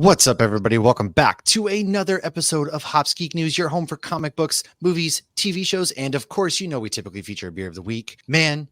What's up, everybody? Welcome back to another episode of Hops Geek News, your home for comic books, movies, TV shows, and of course, you know we typically feature a beer of the week. Man,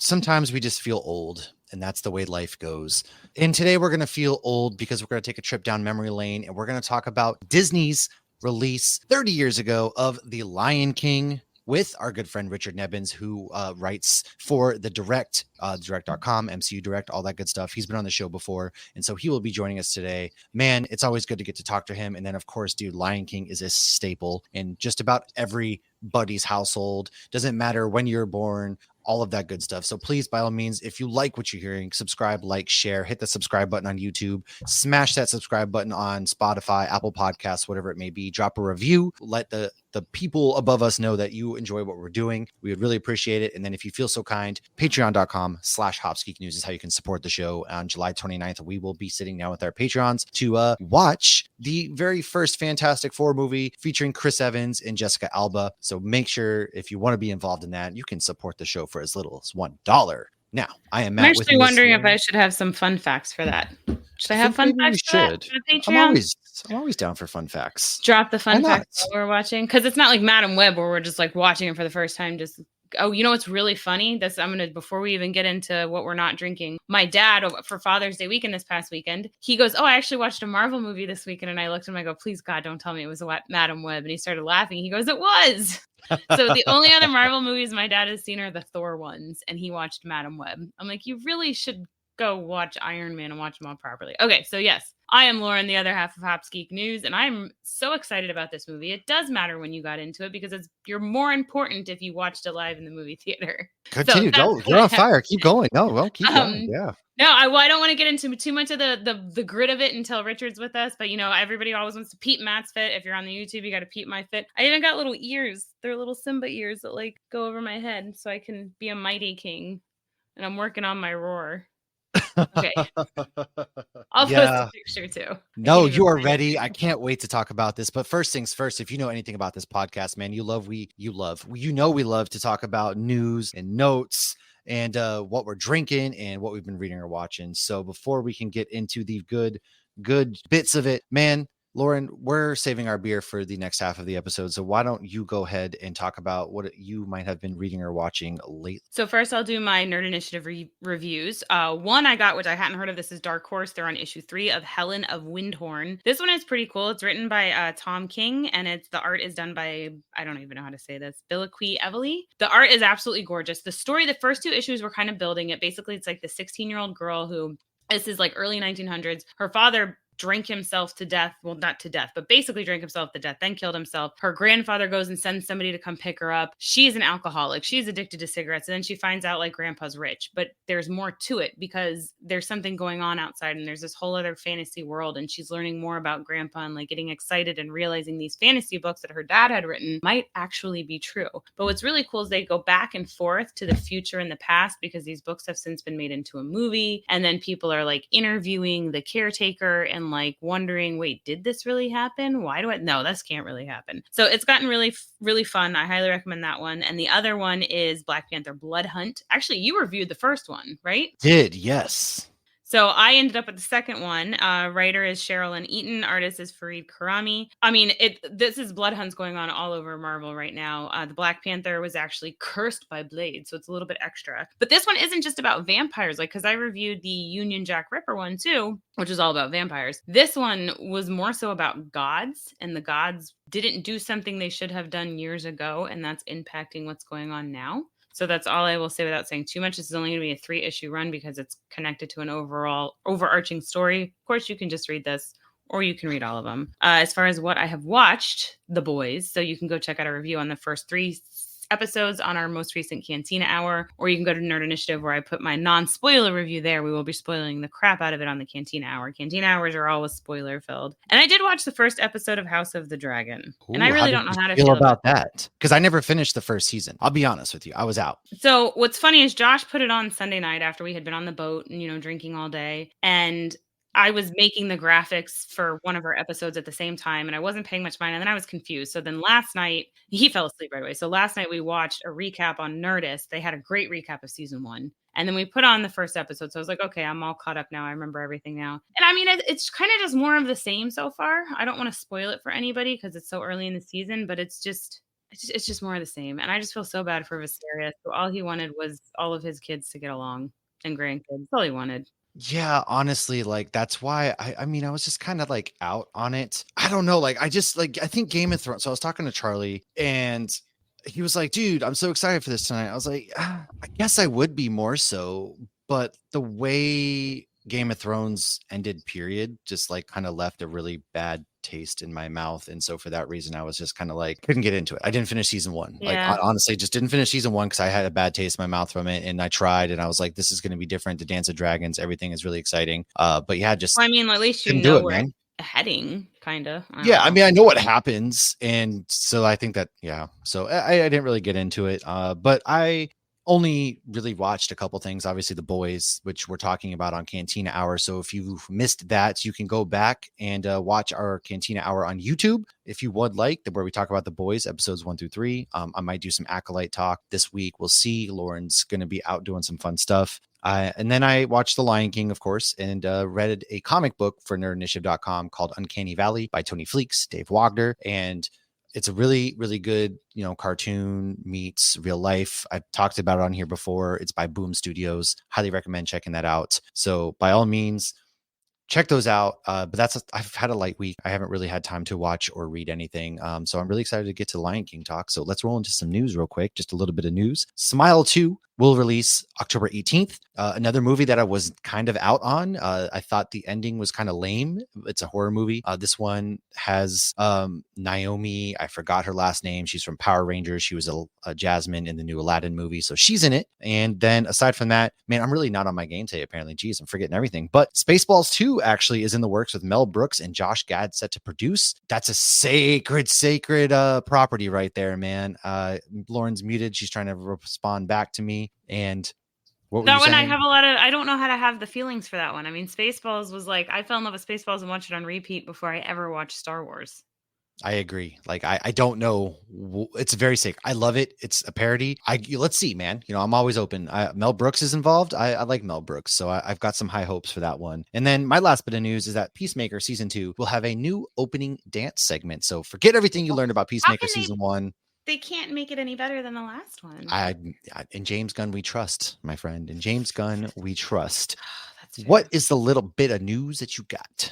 sometimes we just feel old, and that's the way life goes. And today we're going to feel old because we're going to take a trip down memory lane, and we're going to talk about Disney's release 30 years ago of The Lion King, with our good friend Richard Nebens, who writes for the Direct, Direct.com, MCU Direct, all that good stuff. He's been on the show before, and so he will be joining us today. Man, it's always good to get to talk to him. And then, of course, dude, Lion King is a staple in just about everybody's household. Doesn't matter when you're born, all of that good stuff. So please, by all means, if you like what you're hearing, subscribe, like, share, hit the subscribe button on YouTube, smash that subscribe button on Spotify, Apple Podcasts, whatever it may be. Drop a review. Let the people above us know that you enjoy what we're doing. We would really appreciate it. And then if you feel so kind, patreon.com/HopsGeekNews is how you can support the show. On July 29th, we will be sitting down with our Patreons to watch the very first Fantastic Four movie featuring Chris Evans and Jessica Alba. So make sure, if you want to be involved in that, you can support the show for as little as $1. Now, I am Matt. I'm actually wondering if I should have some fun facts for that. Should I have fun facts for that? I'm always down for fun facts. Drop the fun facts while we're watching, because it's not like Madam Web where we're just like watching it for the first time. Just you know what's really funny? Before we even get into what we're not drinking. My dad, for Father's Day weekend this past weekend, he goes, "Oh, I actually watched a Marvel movie this weekend," and I looked at him, I go, "Please God, don't tell me it was Madam Web." And he started laughing. He goes, "It was." So the only other Marvel movies my dad has seen are the Thor ones, and he watched Madam Web. I'm like, you really should go watch Iron Man and watch them all properly. Okay, so yes, I am Lauren, the other half of Hops Geek News, and I'm so excited about this movie. It does matter when you got into it because you're more important if you watched it live in the movie theater. Continue. You're on fire. Keep going. No, well, keep going. Yeah. No, I don't want to get into too much of the grit of it until Richard's with us. But, you know, everybody always wants to peep Matt's fit. If you're on the YouTube, you got to peep my fit. I even got little ears. They're little Simba ears that, like, go over my head so I can be a mighty king. And I'm working on my roar. Okay. I'll post a picture too. No, you are ready. I can't wait to talk about this. But first things first, if you know anything about this podcast, man, we love to talk about news and notes and what we're drinking and what we've been reading or watching. So before we can get into the good bits of it, man, Lauren, we're saving our beer for the next half of the episode. So why don't you go ahead and talk about what you might have been reading or watching lately? So first I'll do my Nerd Initiative reviews. One I got, which I hadn't heard of. This is Dark Horse. They're on issue 3 of Helen of Windhorn. This one is pretty cool. It's written by Tom King, and the art is done by, I don't even know how to say this, Billiqui Evely. The art is absolutely gorgeous. The story, the first 2 issues were kind of building it. Basically, it's like the 16-year-old girl who, this is like early 1900s. Her father drank himself to death. Well, not to death, but basically drank himself to death, then killed himself. Her grandfather goes and sends somebody to come pick her up. She's an alcoholic. She's addicted to cigarettes. And then she finds out like grandpa's rich, but there's more to it because there's something going on outside and there's this whole other fantasy world. And she's learning more about grandpa and like getting excited and realizing these fantasy books that her dad had written might actually be true. But what's really cool is they go back and forth to the future and the past because these books have since been made into a movie. And then people are like interviewing the caretaker and like wondering, wait, did this really happen? No, this can't really happen. So it's gotten really, really fun. I highly recommend that one. And the other one is Black Panther Blood Hunt. Actually, you reviewed the first one, right? Did, yes. So I ended up with the second one. Writer is Sherilyn Eaton. Artist is Fareed Karami. I mean, this is blood hunts going on all over Marvel right now. The Black Panther was actually cursed by Blade, so it's a little bit extra. But this one isn't just about vampires, like because I reviewed the Union Jack Ripper one too, which is all about vampires. This one was more so about gods, and the gods didn't do something they should have done years ago, and that's impacting what's going on now. So that's all I will say without saying too much. This is only going to be a 3-issue run because it's connected to an overall overarching story. Of course, you can just read this or you can read all of them. As far as what I have watched, The Boys. So you can go check out a review on the first 3 episodes on our most recent Cantina Hour, or you can go to Nerd Initiative where I put my non-spoiler review there. We will be spoiling the crap out of it on the Cantina Hour. Cantina Hours are always spoiler filled. And I did watch the first episode of House of the Dragon. Ooh, and I really don't know how to feel about that. Because I never finished the first season. I'll be honest with you. I was out. So what's funny is Josh put it on Sunday night after we had been on the boat and, you know, drinking all day. And I was making the graphics for one of our episodes at the same time, and I wasn't paying much mind, and then I was confused. So then last night, he fell asleep right away. So last night we watched a recap on Nerdist. They had a great recap of season 1. And then we put on the first episode. So I was like, okay, I'm all caught up now. I remember everything now. And I mean, it's kind of just more of the same so far. I don't want to spoil it for anybody because it's so early in the season, but it's just more of the same. And I just feel so bad for Viserys. So all he wanted was all of his kids to get along and grandkids. That's all he wanted. Yeah, honestly, like that's why I mean, I was just kind of like out on it. I don't know, like I just like I think Game of Thrones. So I was talking to Charlie and he was like, dude, I'm so excited for this tonight. I was like, I guess I would be more so, but the way Game of Thrones ended, period, just like kind of left a really bad taste in my mouth. And so for that reason, I was just kind of like, couldn't get into it. I didn't finish season 1. Like, Yeah. honestly, just didn't finish season 1 because I had a bad taste in my mouth from it. And I tried and I was like, this is going to be different. The Dance of Dragons, everything is really exciting. But yeah, just Well, I mean, at least you couldn't know do it, where man. it's heading, kind of. Yeah, I mean, I know what happens, and so I think that so I didn't really get into it, but I only really watched a couple things. Obviously, The Boys, which we're talking about on Cantina Hour. So if you've missed that, you can go back and watch our Cantina Hour on YouTube if you would like, where we talk about The Boys episodes 1 through 3. I might do some Acolyte talk this week. We'll see. Lauren's going to be out doing some fun stuff. And then I watched The Lion King, of course, and read a comic book for nerdinitiative.com called Uncanny Valley by Tony Fleeks, Dave Wagner. And it's a really, really good, cartoon meets real life. I've talked about it on here before. It's by Boom Studios. Highly recommend checking that out. So by all means, check those out. But I've had a light week. I haven't really had time to watch or read anything. So I'm really excited to get to Lion King talk. So let's roll into some news real quick. Just a little bit of news. Smile 2 will release October 18th. Another movie that I was kind of out on. I thought the ending was kind of lame. It's a horror movie. This one has Naomi. I forgot her last name. She's from Power Rangers. She was a Jasmine in the new Aladdin movie. So she's in it. And then aside from that, man, I'm really not on my game today, apparently. Geez, I'm forgetting everything. But Spaceballs 2 actually is in the works with Mel Brooks and Josh Gad set to produce. That's a sacred property right there, man. Lauren's muted. She's trying to respond back to me. And what were that you one saying? I don't know how to have the feelings for that one. I mean, Spaceballs was like, I fell in love with Spaceballs and watched it on repeat before I ever watched Star Wars. I agree. Like, I don't know. It's very sick. I love it. It's a parody. Let's see, man. I'm always open. Mel Brooks is involved. I like Mel Brooks. So I've got some high hopes for that one. And then my last bit of news is that Peacemaker season 2 will have a new opening dance segment. So forget everything you learned about Peacemaker season 1. They can't make it any better than the last one. In James Gunn, we trust, my friend. In James Gunn, we trust. That's what is the little bit of news that you got?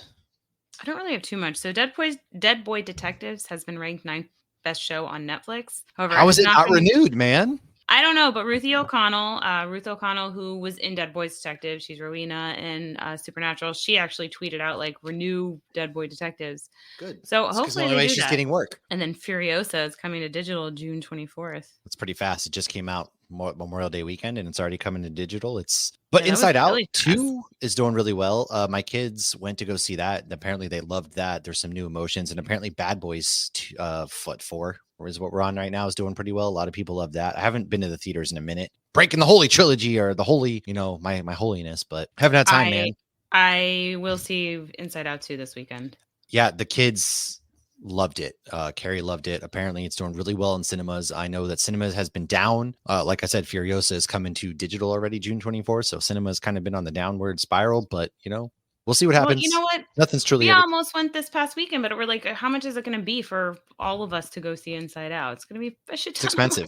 I don't really have too much. So Dead Boy Detectives has been ranked 9th best show on Netflix. However, how is it not renewed, man? I don't know, but Ruth O'Connell, who was in Dead Boy Detectives, she's Rowena in Supernatural. She actually tweeted out like renew Dead Boy Detectives. Good. So hopefully the way she's getting work. And then Furiosa is coming to digital June 24th. That's pretty fast. It just came out Memorial Day weekend, and it's already coming to digital. Inside Out really 2 is doing really well. My kids went to go see that, and apparently they loved that. There's some new emotions, and apparently Bad Boys 4 is what we're on right now, is doing pretty well. A lot of people love that. I haven't been to the theaters in a minute, breaking the holy trilogy or the holy, my holiness, but haven't had time, man. I will see Inside Out 2 this weekend. Yeah, the kids loved it. Carrie loved it. Apparently it's doing really well in cinemas. I know that cinemas has been down. Like I said, Furiosa is coming to digital already June 24th. So cinema's kind of been on the downward spiral, but we'll see what happens. Well, you know what? Nothing's truly. We almost went this past weekend, but we're like, how much is it going to be for all of us to go see Inside Out? It's going to be a shit ton. It's expensive.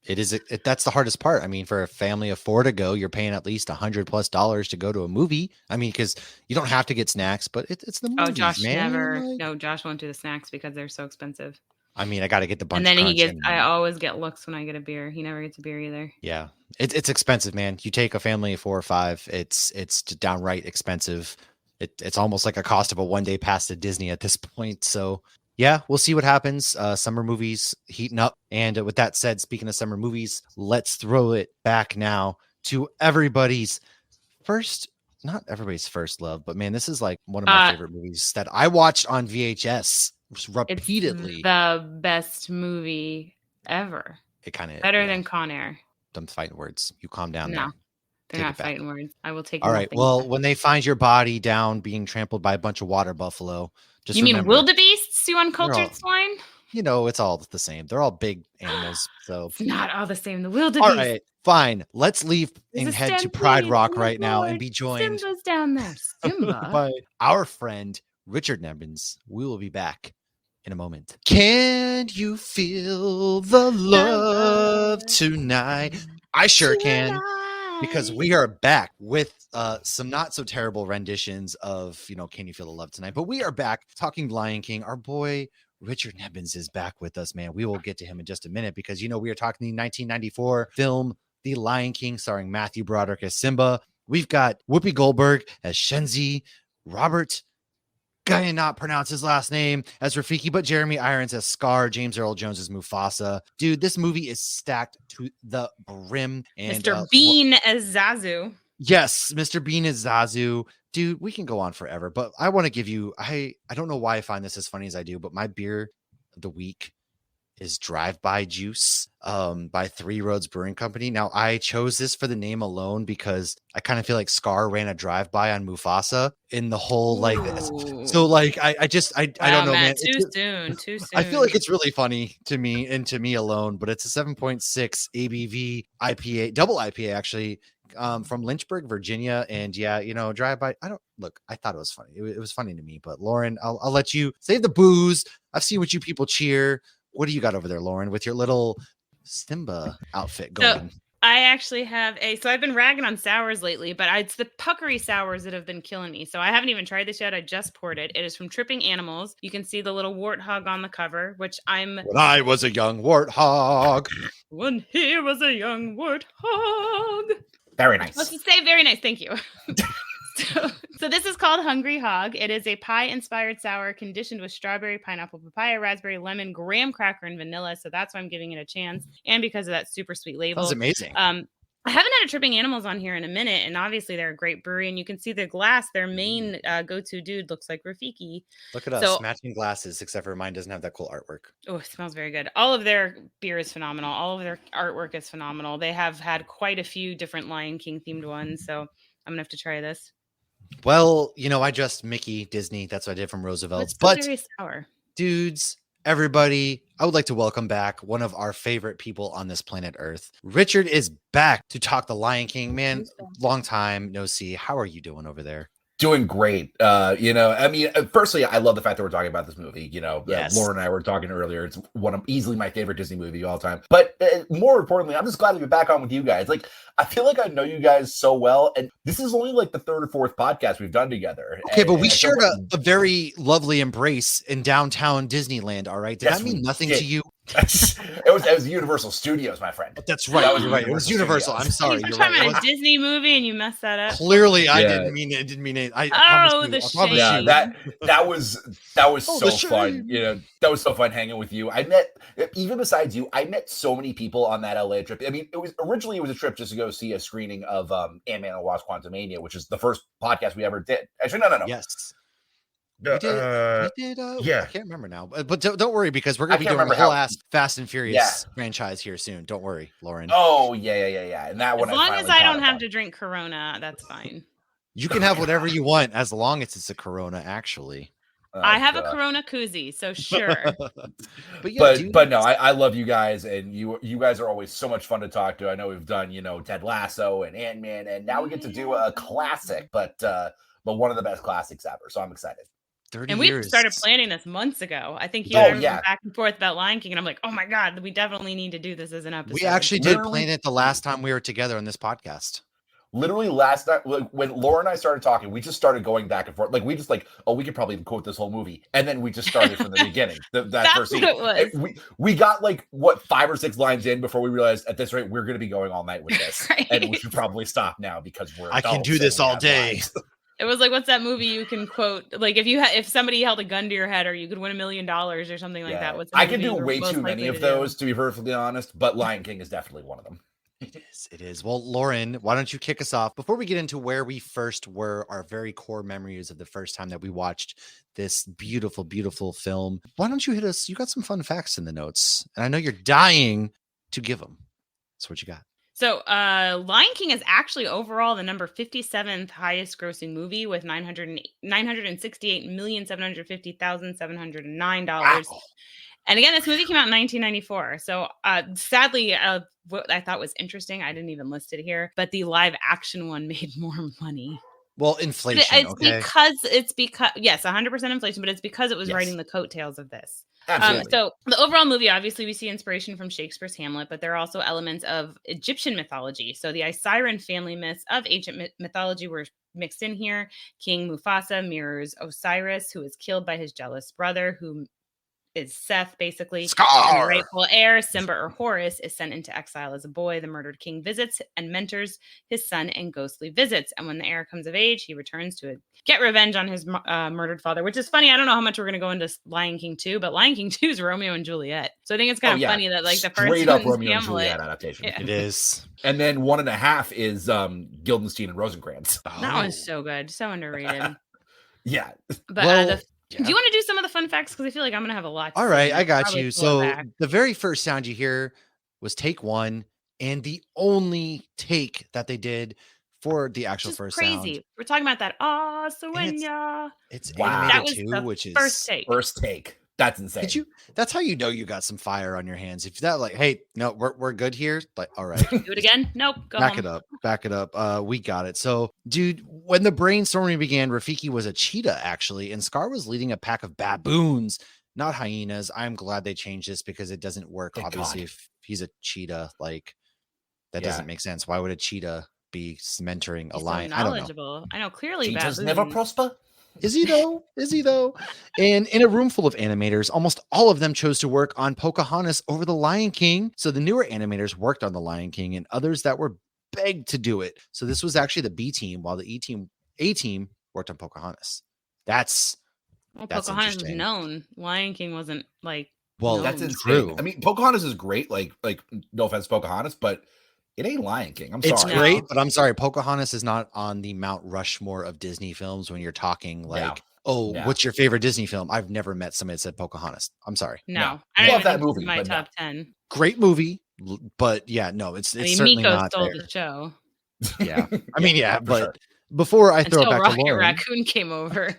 It is. That's the hardest part. I mean, for a family of 4 to go, you're paying at least $100+ to go to a movie. I mean, because you don't have to get snacks, but it's the movies, Josh man. No, Josh won't do the snacks because they're so expensive. I mean, I got to get the bunch. And then I always get looks when I get a beer. He never gets a beer either. Yeah, it's expensive, man. You take a family of 4 or 5, it's downright expensive. It's almost like a cost of a one-day pass to Disney at this point. So yeah, we'll see what happens. Summer movies heating up. And with that said, speaking of summer movies, let's throw it back now to everybody's first, not everybody's first love, but man, this is like one of my favorite movies that I watched on VHS repeatedly. It's the best movie ever. It kind of better than Con Air. Dumb fighting words. You calm down No. there. They're Take not it back. fighting words. I will take All right. nothing Well, back. when they find your body down being trampled by a bunch of water buffalo, just You mean remember wildebeests, you they're uncultured all, swine? it's all the same. They're all big animals. So, It's not all the same. The all wildebeest. right, fine. Let's leave There's a and head to Pride stampede. Rock Oh my right now and lord. be joined Simba's down there. Simba. by our friend Richard Nebens. We will be back in a moment. Can you feel the love tonight? I sure can. Because we are back with some not so terrible renditions of, Can You Feel the Love Tonight? But we are back talking Lion King. Our boy Richard Nebens is back with us, man. We will get to him in just a minute because, we are talking the 1994 film The Lion King starring Matthew Broderick as Simba. We've got Whoopi Goldberg as Shenzi, Robert cannot pronounce his last name as Rafiki, but Jeremy Irons as Scar, James Earl Jones as Mufasa. Dude, this movie is stacked to the brim. And Mr. Bean as Zazu. yes, Mr. Bean is Zazu. Dude, we can go on forever, but I want to give you, I don't know why I find this as funny as I do, but my beer of the week is Drive-By Juice by Three Roads Brewing Company. Now, I chose this for the name alone because I kind of feel like Scar ran a drive-by on Mufasa in the whole like this. So like I don't know, Matt, man. Too soon. I feel like it's really funny to me and to me alone, but it's a 7.6 ABV IPA, double IPA actually, from Lynchburg, Virginia. And yeah, drive-by. I thought it was funny. It was funny to me, but Lauren, I'll let you save the booze. I've seen what you people cheer. What do you got over there, Lauren, with your little Simba outfit going? So I actually have so I've been ragging on sours lately, but it's the puckery sours that have been killing me. So I haven't even tried this yet. I just poured it. It is from Tripping Animals. You can see the little warthog on the cover, which When I was a young warthog. When he was a young warthog. Very nice. Let's just say very nice. Thank you. So this is called Hungry Hog. It is a pie-inspired sour conditioned with strawberry, pineapple, papaya, raspberry, lemon, graham cracker, and vanilla. So that's why I'm giving it a chance. And because of that super sweet label. That's amazing. I haven't had a Tripping Animals on here in a minute, and obviously they're a great brewery. And you can see the glass. Their main go-to dude looks like Rafiki. Look at us, matching glasses, except for mine doesn't have that cool artwork. Oh, it smells very good. All of their beer is phenomenal. All of their artwork is phenomenal. They have had quite a few different Lion King themed ones, so I'm gonna have to try this. Well, I just Mickey Disney. That's what I did from Roosevelt's. But very sour. Dudes, everybody, I would like to welcome back one of our favorite people on this planet Earth. Richard is back to talk the Lion King. Man, long time no see. How are you doing over there? Doing great. Firstly, I love the fact that we're talking about this movie. Yes. Lauren and I were talking earlier. It's one of easily my favorite Disney movie of all time. But more importantly, I'm just glad to be back on with you guys. Like, I feel like I know you guys so well, and this is only like the third or fourth podcast we've done together. Okay, but we shared a very lovely embrace in downtown Disneyland. All right, did that mean nothing to you? It was Universal Studios, my friend. That's right. You're right. It was Universal. I'm sorry. You're talking about a Disney movie and you messed that up. Clearly, I didn't mean it. The shame. Yeah, that was so fun. That was so fun hanging with you. I met, even besides you, I met so many people on that LA trip. I mean, it was a trip just to go see a screening of Ant-Man and the Wasp: Quantumania, which is the first podcast we ever did. Actually, no. Yes. We did. Yeah, I can't remember now, but don't worry because we're gonna be doing a whole ass Fast and Furious franchise here soon. Don't worry, Lauren. Oh yeah. And that one, as long as I don't have to drink Corona, that's fine. You can have whatever you want as long as it's a Corona. Actually, I have a Corona koozie, so sure. but no, I love you guys, and you guys are always so much fun to talk to. I know we've done Ted Lasso and Ant-Man, and now we get to do a classic, but one of the best classics ever. So I'm excited. 30 and we years. started planning this months ago. I think you and I were back and forth about Lion King, and I'm like, oh my God, we definitely need to do this as an episode. We actually did plan it the last time we were together on this podcast. Literally last night, when Laura and I started talking, we just started going back and forth. Like, we just we could probably quote this whole movie. And then we just started from the beginning. That first scene. What it was. We got 5 or 6 lines in before we realized at this rate, we're going to be going all night with this. Right. And we should probably stop now because I can do this all day. It was like, what's that movie you can quote? Like, if somebody held a gun to your head, or you could win $1 million or something like that. I can do way too many of those, to be perfectly honest. But Lion King is definitely one of them. It is. Well, Lauren, why don't you kick us off before we get into where we first were, our very core memories of the first time that we watched this beautiful, beautiful film. Why don't you hit us? You got some fun facts in the notes, and I know you're dying to give them. That's what you got. So, Lion King is actually overall the number 57th highest grossing movie with $968,750,709. Wow. And again, this movie came out in 1994. So, sadly, what I thought was interesting, I didn't even list it here, but the live action one made more money. Well, But inflation, okay? it's because yes, 100% inflation, but it's because it was Yes. writing the coattails of this. Absolutely. So the overall movie, obviously, we see inspiration from Shakespeare's Hamlet, but there are also elements of Egyptian mythology. So the Osiris family myths of ancient mythology were mixed in here. King Mufasa mirrors Osiris, who is killed by his jealous brother, who is Seth, basically. And the Scar! rightful heir, Simba or Horus, is sent into exile as a boy. The murdered king visits and mentors his son in ghostly visits. And when the heir comes of age, he returns to get revenge on his murdered father, which is funny. I don't know how much we're going to go into Lion King 2, but Lion King 2 is Romeo and Juliet. So I think it's kind of funny that like the first straight up one's Romeo and Hamlet. Juliet adaptation. Yeah. It is. And then 1.5 is Guildenstern and Rosencrantz. That one's so good. So underrated. Yeah. But Well, do you want to do some of the fun facts? Because I feel like I'm going to have a lot to All right, say. I got Probably you. pull it So back. the very first sound you hear was take one, and the only take that they did for the actual Which is first crazy. sound. We're talking about that. Ah, Suenya. It's Wow. animated That was too, the which is first take. First take. That's insane. Did you? That's how you know you got some fire on your hands. If that like, hey, no, we're good here. Like, all right, Do it again? Nope. Go back home. it up, back it up. We got it. So, dude, when the brainstorming began, Rafiki was a cheetah actually, and Scar was leading a pack of baboons, not hyenas. I'm glad they changed this because it doesn't work. Thank Obviously, God. if he's a cheetah, like that Yeah. doesn't make sense. Why would a cheetah be mentoring a He's so lion? I don't know. knowledgeable. I know clearly Cheetahs baboons. never prosper. Is he though? Is he though? And in a room full of animators, almost all of them chose to work on Pocahontas over the Lion King. So the newer animators worked on the Lion King and others that were begged to do it. So this was actually the B team while the A team worked on Pocahontas. That's Pocahontas was interesting. known. Lion King wasn't like. well, No. That's True. insane. true. I mean, Pocahontas is great. Like no offense, to Pocahontas, but it ain't Lion King. I'm It's sorry. No. great, but I'm sorry, Pocahontas is not on the Mount Rushmore of Disney films when you're talking like, oh, No. what's your favorite Disney film? I've never met somebody that said Pocahontas. I'm sorry. No. No. I don't Love even that think movie, it's in my but no. top 10. Great movie, but yeah, no, it's I mean, certainly Miko not stole there. the show. Yeah. I mean, yeah, for but sure. before I throw Until it back to Rocket Lauren, Raccoon came over.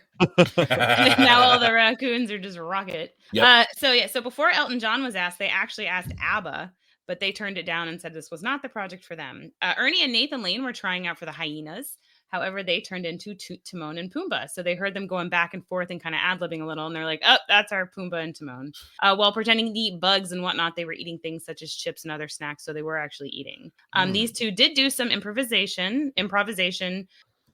And now all the raccoons are just Rocket. Yep. So before Elton John was asked, they actually asked ABBA, but they turned it down and said this was not the project for them. Ernie and Nathan Lane were trying out for the Hyenas. However, they turned into Timon and Pumbaa. So they heard them going back and forth and kind of ad-libbing a little. And they're like, oh, that's our Pumbaa and Timon. While pretending to eat bugs and whatnot, they were eating things such as chips and other snacks. So they were actually eating. These two did do some improvisation,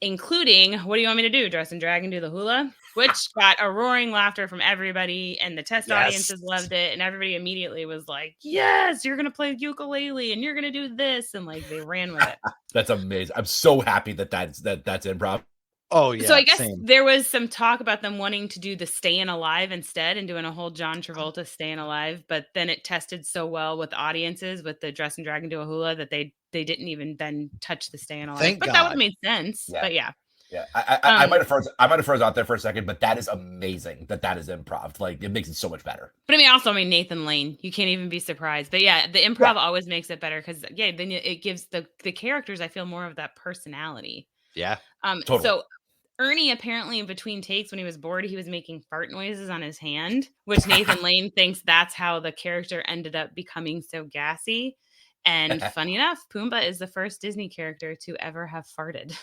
including, what do you want me to do? Dress and drag and do the hula? Which got a roaring laughter from everybody. And the test audiences loved it. And everybody immediately was like, yes, you're going to play ukulele and you're going to do this. And like, they ran with it. That's amazing. I'm so happy that's improv. oh yeah. So I guess same. there was some talk about them wanting to do the Staying Alive instead and doing a whole John Travolta Staying Alive, but then it tested so well with audiences with the dress and drag and do a hula that they didn't even then touch the Staying Alive. Thank but that God. would have made sense. Yeah. But yeah. Yeah, I might have froze out there for a second, but that is amazing that is improv. Like it makes it so much better. But I mean Nathan Lane, you can't even be surprised. But yeah, the improv always makes it better because then it gives the characters, I feel, more of that personality. Yeah. Totally. So Ernie apparently in between takes when he was bored, he was making fart noises on his hand, which Nathan Lane thinks that's how the character ended up becoming so gassy. And funny enough, Pumbaa is the first Disney character to ever have farted.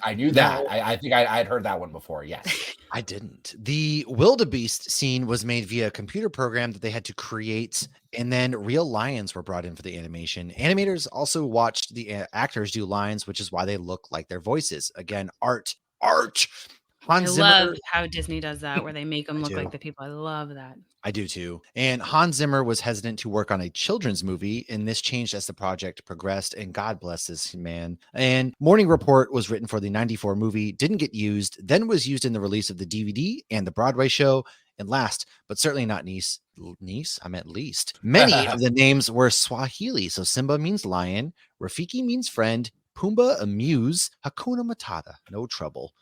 I knew that. I think I'd heard that one before. Yes. I didn't. The wildebeest scene was made via a computer program that they had to create, and then real lions were brought in for the animation. Animators also watched the actors do lines, which is why they look like their voices. Again, art. Hans Zimmer. Love how Disney does that, where they make them look like the people. I love that. I do too. And Hans Zimmer was hesitant to work on a children's movie, and this changed as the project progressed, and God bless this man. And Morning Report was written for the 94 movie, didn't get used, then was used in the release of the DVD and the Broadway show. And last, but certainly not least, many of the names were Swahili. So Simba means lion, Rafiki means friend, Pumbaa amuse, Hakuna Matata, no trouble.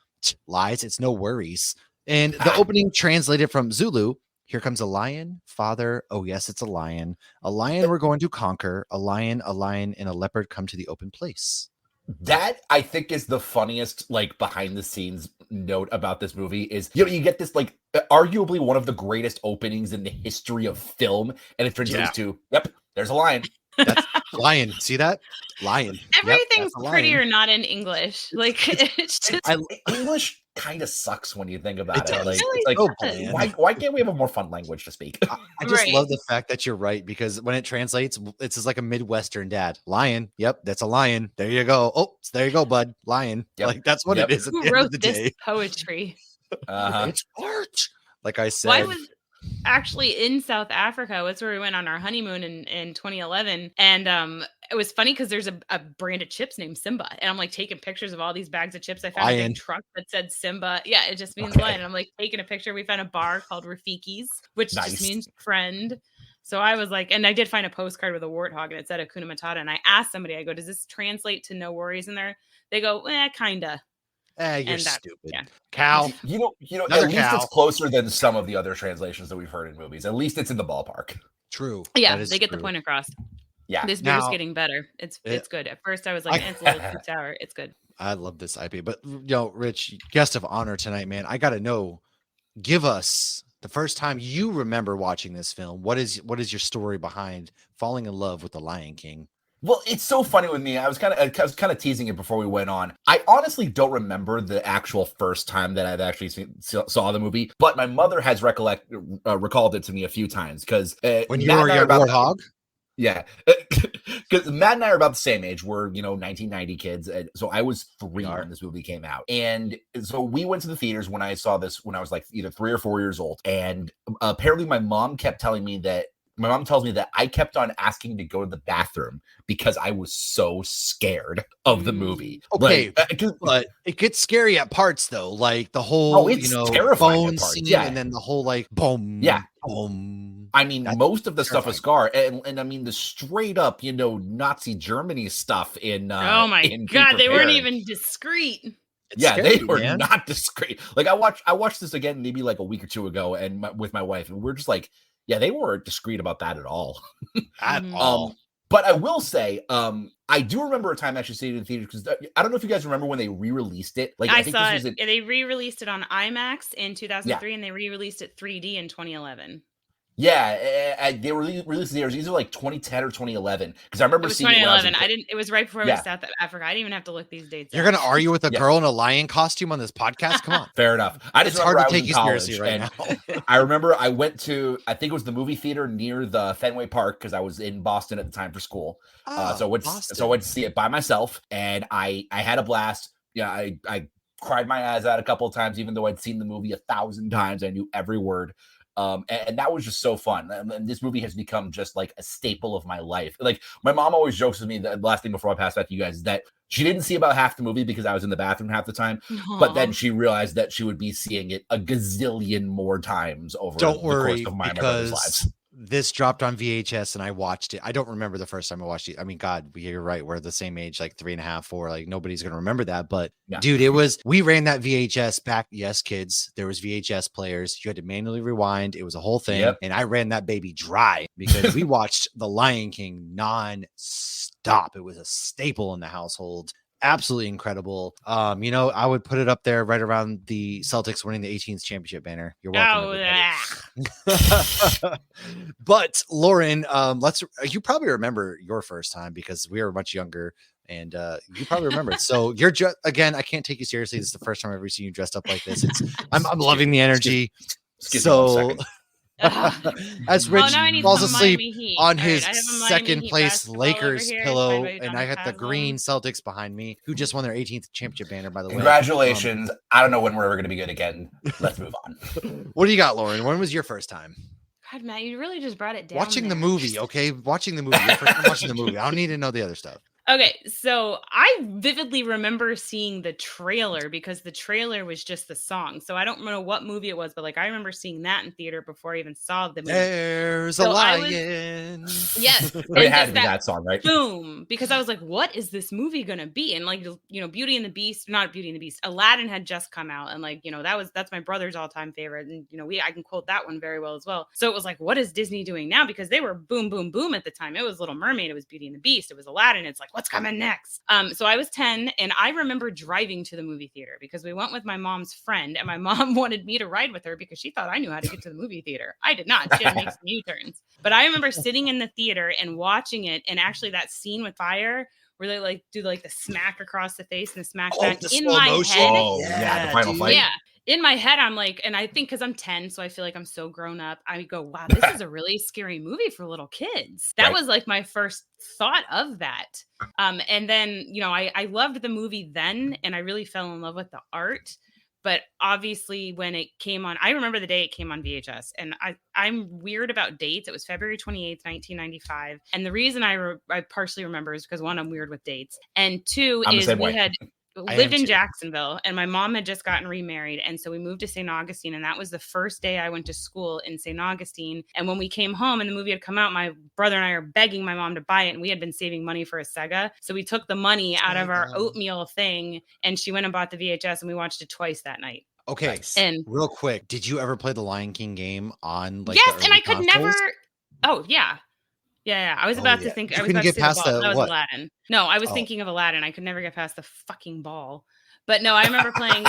Lies, it's no worries. And the opening translated from Zulu Here comes a lion, father. Oh, yes, it's a lion. A lion we're going to conquer. A lion, and a leopard come to the open place. That I think is the funniest, like, behind the scenes note about this movie is, you know, you get this, like, arguably one of the greatest openings in the history of film, and it translates to, yep, there's a lion. That's lion. See that? Lion. Everything's yep, pretty or not in English. Like it's just English kind of sucks when you think about it. does. Like, really it's like why can't we have a more fun language to speak? I just love the fact that you're right, because when it translates, it's just like a Midwestern dad. Lion. Yep, that's a lion. There you go. Oh, there you go, bud. Lion. Yep. Like that's what it is. At Who the end wrote of the this day. poetry? It's art. Like I said. Well, I was actually in South Africa. That's where we went on our honeymoon in 2011. And it was funny because there's a brand of chips named Simba. And I'm like taking pictures of all these bags of chips. I found a big truck that said Simba. Yeah, it just means lion. And I'm like taking a picture. We found a bar called Rafiki's, which just means friend. So I was like, and I did find a postcard with a warthog and it said Hakuna Matata. And I asked somebody, I go, does this translate to no worries in there? They go, kinda. You're stupid. Cow. You know, Another at least cow. it's closer than some of the other translations that we've heard in movies. At least it's in the ballpark. True. Yeah, they get the point across. Yeah. This beer's getting better. It's good. At first I was like, it's a little too sour. It's good. I love this IP. But Rich, guest of honor tonight, man. I gotta know. Give us the first time you remember watching this film. What is your story behind falling in love with the Lion King? Well, it's so funny with me. I was kind of teasing it before we went on. I honestly don't remember the actual first time that I've actually saw the movie, but my mother has recalled it to me a few times because when you were a young warthog. Yeah, because Matt and I are about the same age. We're 1990 kids, and so I was 3 when this movie came out, and so we went to the theaters when I saw this when I was like either 3 or 4 years old, and apparently my mom kept telling me that. My mom tells me that I kept on asking to go to the bathroom because I was so scared of the movie. Okay, but it gets scary at parts though, like the whole terrifying bone scene, and then the whole like boom, boom. I mean, most of the stuff is Scar, and I mean the straight up, Nazi Germany stuff in. Oh my god, they weren't even discreet. They were not discreet. Like I watched this again maybe like a week or two ago, and with my wife, and we're just like. Yeah, they weren't discreet about that at all. At all. But I will say, I do remember a time actually seeing it in the theater because I don't know if you guys remember when they re-released it. Like I think saw it. They re-released it on IMAX in 2003, and they re-released it 3D in 2011. Yeah, they released theirs either like 2010 or 2011 because I remember seeing 2011. It was right before we was South Africa. I didn't even have to look these dates. You're gonna argue with a girl in a lion costume on this podcast? Come on. Fair enough. It's hard to take you seriously right now. I remember I went to I think it was the movie theater near the Fenway Park because I was in Boston at the time for school. So I went to see it by myself, and I had a blast. Yeah, I cried my eyes out a couple of times, even though I'd seen the movie 1,000 times. I knew every word. And that was just so fun. And this movie has become just like a staple of my life. Like my mom always jokes with me, the last thing before I pass back to you guys, is that she didn't see about half the movie because I was in the bathroom half the time. Aww. But then she realized that she would be seeing it a gazillion more times over the course of my and my brother's lives. This dropped on VHS and I watched it. I don't remember the first time I watched it. I mean, God, you're right. We're the same age, like 3.5, 4. Like nobody's gonna remember that. But dude, we ran that VHS back. Yes, kids, there was VHS players. You had to manually rewind. It was a whole thing. And I ran that baby dry because we watched The Lion King non-stop. It was a staple in the household. Absolutely incredible. I would put it up there right around the Celtics winning the 18th championship banner. You're welcome. But Lauren, you probably remember your first time because we were much younger and you probably remember it. So you're again, I can't take you seriously. This is the first time I've ever seen you dressed up like this. I'm loving the energy. As Rich falls asleep on his second place Lakers pillow, and I got the green Celtics behind me, who just won their 18th championship banner, by the way. Congratulations. I don't know when we're ever going to be good again. Let's move on. What do you got, Lauren? When was your first time? God, Matt, you really just brought it down. Watching the movie, okay? Watching the movie. Your first time watching the movie. I don't need to know the other stuff. Okay, so I vividly remember seeing the trailer because the trailer was just the song. So I don't know what movie it was, but like I remember seeing that in theater before I even saw the movie. There's a So lion. Yes. I mean, And it had just to be that song, right? boom, because I was like, what is this movie gonna be? And like, Beauty and the Beast, not Beauty and the Beast, Aladdin had just come out, and like, that's my brother's all-time favorite, and I can quote that one very well as well. So it was like, what is Disney doing now? Because they were boom, boom, boom at the time. It was Little Mermaid, it was Beauty and the Beast, it was Aladdin. It's like, what's coming next? So I was 10, and I remember driving to the movie theater because we went with my mom's friend, and my mom wanted me to ride with her because she thought I knew how to get to the movie theater. I did not. She had to make some U-turns. But I remember sitting in the theater and watching it, and actually that scene with fire where they like do like the smack across the face and the smack back in my head. Oh yeah, the final fight. Yeah. In my head, I'm like, and I think because I'm 10, so I feel like I'm so grown up. I go, wow, this is a really scary movie for little kids. That was like my first thought of that. And then, I loved the movie then, and I really fell in love with the art. But obviously when it came on, I remember the day it came on VHS, and I'm weird about dates. It was February 28th, 1995. And the reason I partially remember is because one, I'm weird with dates. And two is we had lived in Jacksonville, and my mom had just gotten remarried. And so we moved to St. Augustine, and that was the first day I went to school in St. Augustine. And when we came home and the movie had come out, my brother and I are begging my mom to buy it. And we had been saving money for a Sega. So we took the money out of our oatmeal thing, and she went and bought the VHS, and we watched it twice that night. Okay. Nice. And real quick, did you ever play the Lion King game on like yes, and I could consoles? never. Oh yeah. Yeah. I was about to think. I was about to say the ball. That was Aladdin. No, I was thinking of Aladdin. I could never get past the fucking ball. But no, I remember playing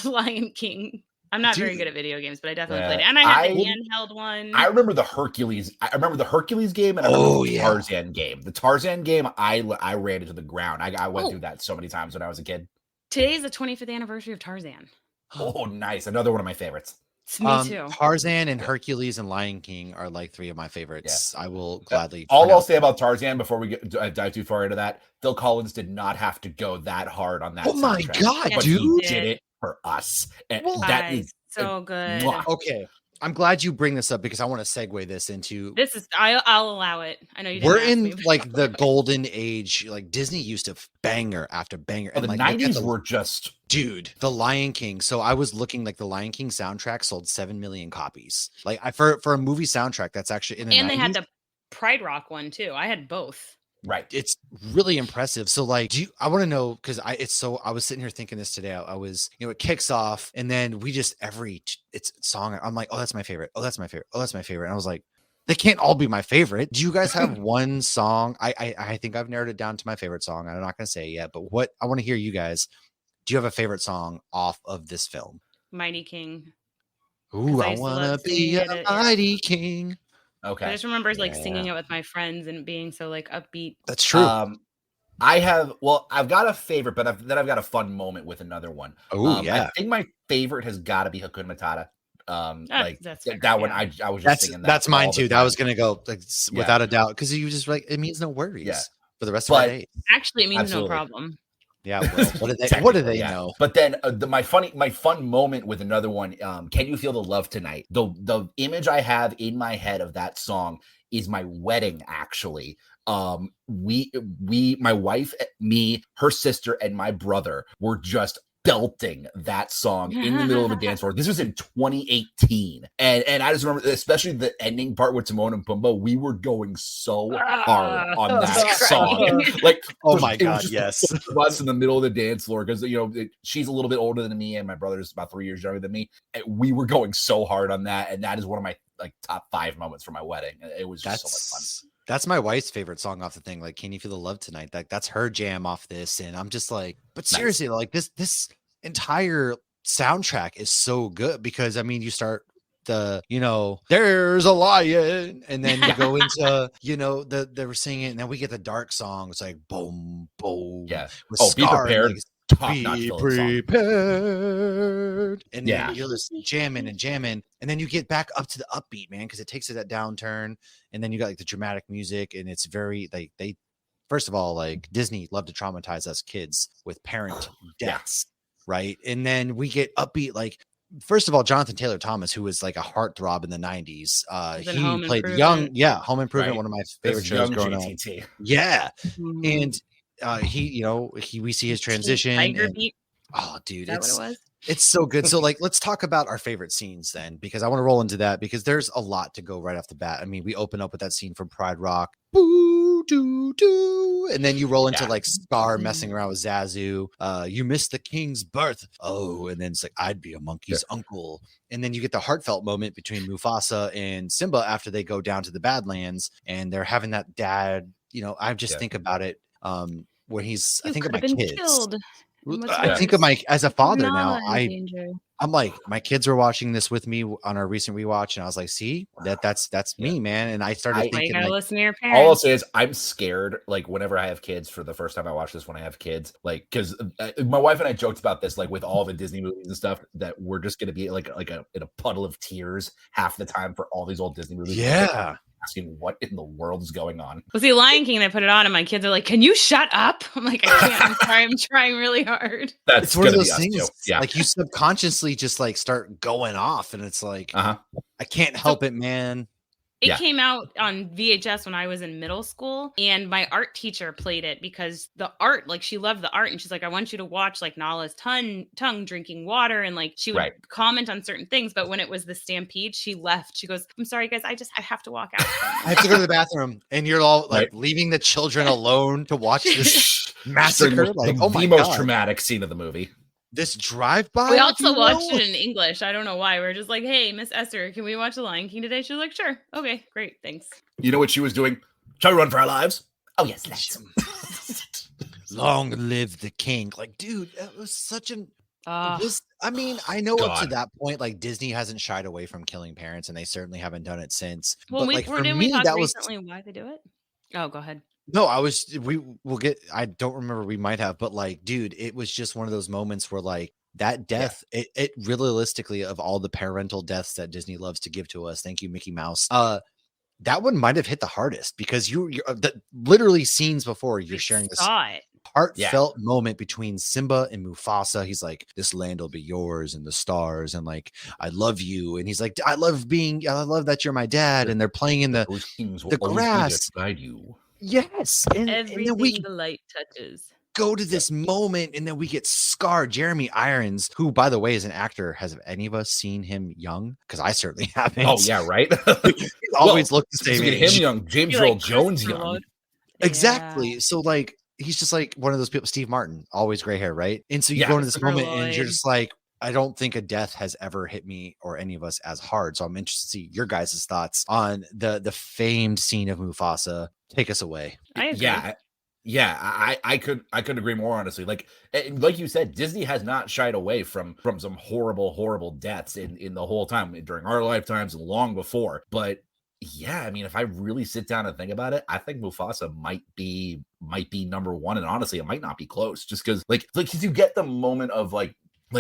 Lion King. I'm not very good at video games, but I definitely played it. And I had the handheld one. I remember the Hercules. I remember the Hercules game, and I remember the Tarzan game. The Tarzan game, I ran into the ground. I went through that so many times when I was a kid. Today's the 25th anniversary of Tarzan. Oh, nice. Another one of my favorites. Me too. Tarzan and Hercules and Lion King are like three of my favorites. I will gladly. All I'll say about Tarzan before we dive too far into that, Phil Collins did not have to go that hard on that. Oh my God, but dude. he did it for us. And that is so good. Okay. I'm glad you bring this up because I want to segue this into this is I'll allow it. I know you didn't we're ask in me, like the golden age. Like Disney used to banger after banger. And the like 90s were just the Lion King. So I was looking like the Lion King soundtrack sold 7 million copies. Like for a movie soundtrack that's actually in the and 90s. They had the Pride Rock one too. I had both. Right. It's really impressive. So like, I want to know, cause I was sitting here thinking this today. I was, it kicks off and then we just, it's song. I'm like, oh, that's my favorite. Oh, that's my favorite. Oh, that's my favorite. And I was like, they can't all be my favorite. Do you guys have one song? I think I've narrowed it down to my favorite song. I'm not going to say it yet, but I want to hear you guys. Do you have a favorite song off of this film? Mighty King. Ooh, I want to be a mighty king. Okay. I just remember like singing it with my friends and being so like upbeat. That's true. I've got a favorite, but I've got a fun moment with another one. Oh yeah. I think my favorite has got to be Hakuna Matata. That's that one. I was just singing that. That's mine too. That was gonna go without a doubt because you just like it means no worries for the rest of our day. Actually, it means no problem. Yeah, well, what do they know? But then my fun moment with another one, Can You Feel the Love Tonight? The image I have in my head of that song is my wedding, actually. My wife, me, her sister, and my brother were just belting that song in the middle of a dance floor. This was in 2018. And I just remember, especially the ending part with Timon and Pumbaa, we were going so hard on that song. Like, oh my God, yes. Us in the middle of the dance floor because, she's a little bit older than me and my brother's about 3 years younger than me. And we were going so hard on that. And that is one of my top 5 moments for my wedding. It was just so much fun. That's my wife's favorite song off the thing. Like, Can You Feel the Love Tonight? That's her jam off this. And I'm just like, but seriously, like this entire soundtrack is so good because you start there's a lion, and then you go into, they were singing, and then we get the dark song. It's like boom, boom. Yeah. Be prepared. Be prepared. And then you're just jamming, and then you get back up to the upbeat, man, because it takes it that downturn, and then you got like the dramatic music, and it's very like they. First of all, like Disney loved to traumatize us kids with parent deaths, right? And then we get upbeat, like. First of all, Jonathan Taylor Thomas, who was like a heartthrob in the 90s, he played Home Improvement, one of my favorite shows growing up. Yeah. Mm-hmm. And we see his transition. Tiger And, Beat. oh, dude, Is that what it was? it's so good. So like, let's talk about our favorite scenes then, because I want to roll into that because there's a lot to go right off the bat. I mean, we open up with that scene from Pride Rock, boo, doo, doo, and then you roll into like Scar messing around with Zazu. You missed the king's birth. Oh, and then it's like, I'd be a monkey's uncle. And then you get the heartfelt moment between Mufasa and Simba after they go down to the Badlands and they're having that dad, I just think about it. When he's, I think of my kids. Killed. I think of as a father now. Danger. I'm like, my kids were watching this with me on our recent rewatch, and I was like, see, that's me, man. And I started thinking, you gotta like, listen to your parents. All I'll say is I'm scared. Like whenever I have kids, for the first time I watch this when I have kids, like because my wife and I joked about this, like with all the Disney movies and stuff, that we're just gonna be like in a puddle of tears half the time for all these old Disney movies. Yeah. Asking what in the world is going on. Well, see, Lion King, they put it on, and my kids are like, "Can you shut up?" I'm like, "I can't. I'm sorry. I'm trying really hard." It's one of those things. Yeah, like you subconsciously just like start going off, and it's like, I can't help it, man. It came out on VHS when I was in middle school, and my art teacher played it because the art, like she loved the art, and she's like, I want you to watch like Nala's tongue drinking water, and like she would comment on certain things, but when it was the stampede, she left. She goes, I'm sorry guys, I have to walk out. I have to go to the bathroom, and you're all like leaving the children alone to watch this massacre. Like, oh my the God. most traumatic scene of the movie. This drive-by. We also watched it in English. I don't know why. We are just like, hey, Miss Esther, can we watch The Lion King today? She was like, sure. Okay, great. Thanks. You know what she was doing? Shall we run for our lives? Oh, yes, let's. Long live the king. Like, dude, that was such an... I mean, I know up to that point, like Disney hasn't shied away from killing parents, and they certainly haven't done it since. Well, but like for didn't me, we talk that recently why they do it? Oh, go ahead. No, we'll get, I don't remember, we might have, but like, dude, it was just one of those moments where like that death, it realistically, of all the parental deaths that Disney loves to give to us, thank you, Mickey Mouse, that one might have hit the hardest because you're literally scenes before you're sharing this heartfelt moment between Simba and Mufasa. He's like, this land will be yours and the stars, and like, I love you. And he's like, I love that you're my dad. And they're playing in the grass. You. Yes, and then the light touches. Go to this moment, and then we get Scar, Jeremy Irons, who, by the way, is an actor. Has any of us seen him young? Because I certainly haven't. Oh yeah, right. He's always looked the same. Look at him young, James Earl Jones young. Exactly. So like, he's just like one of those people. Steve Martin, always gray hair, right? And so you go into this moment, and you're just like, I don't think a death has ever hit me or any of us as hard. So I'm interested to see your guys' thoughts on the famed scene of Mufasa. Take us away. I agree. Yeah, I couldn't agree more, honestly. Like you said, Disney has not shied away from some horrible deaths in the whole time during our lifetimes and long before. But yeah, I mean, if I really sit down and think about it, I think Mufasa might be number one, and honestly, it might not be close, just because like you get the moment of like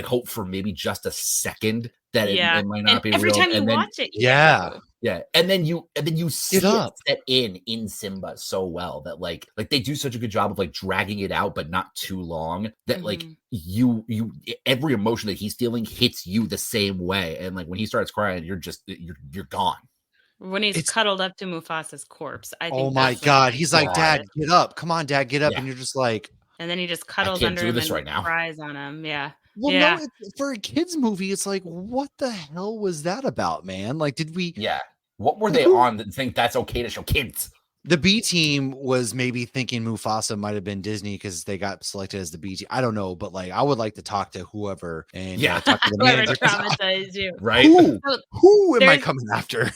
hope for maybe just a second that it might not be every real. Time you watch it, yeah, and then you see it set in Simba so well that like they do such a good job of like dragging it out, but not too long. That like you every emotion that he's feeling hits you the same way, and like when he starts crying, you're gone. When he's cuddled up to Mufasa's corpse, I think. Oh my God, he's like, Dad, get up! Come on, Dad, get up! And you're just like, and then he just cuddles under him and cries on him. Yeah. Well, no, for a kids movie, it's like, what the hell was that about, man? Like, did we? Yeah. What were they on that think that's okay to show kids? The B team was maybe thinking Mufasa might have been Disney because they got selected as the B team. I don't know, but like, I would like to talk to whoever and talk to the whoever traumatized you, right? Who am I coming after?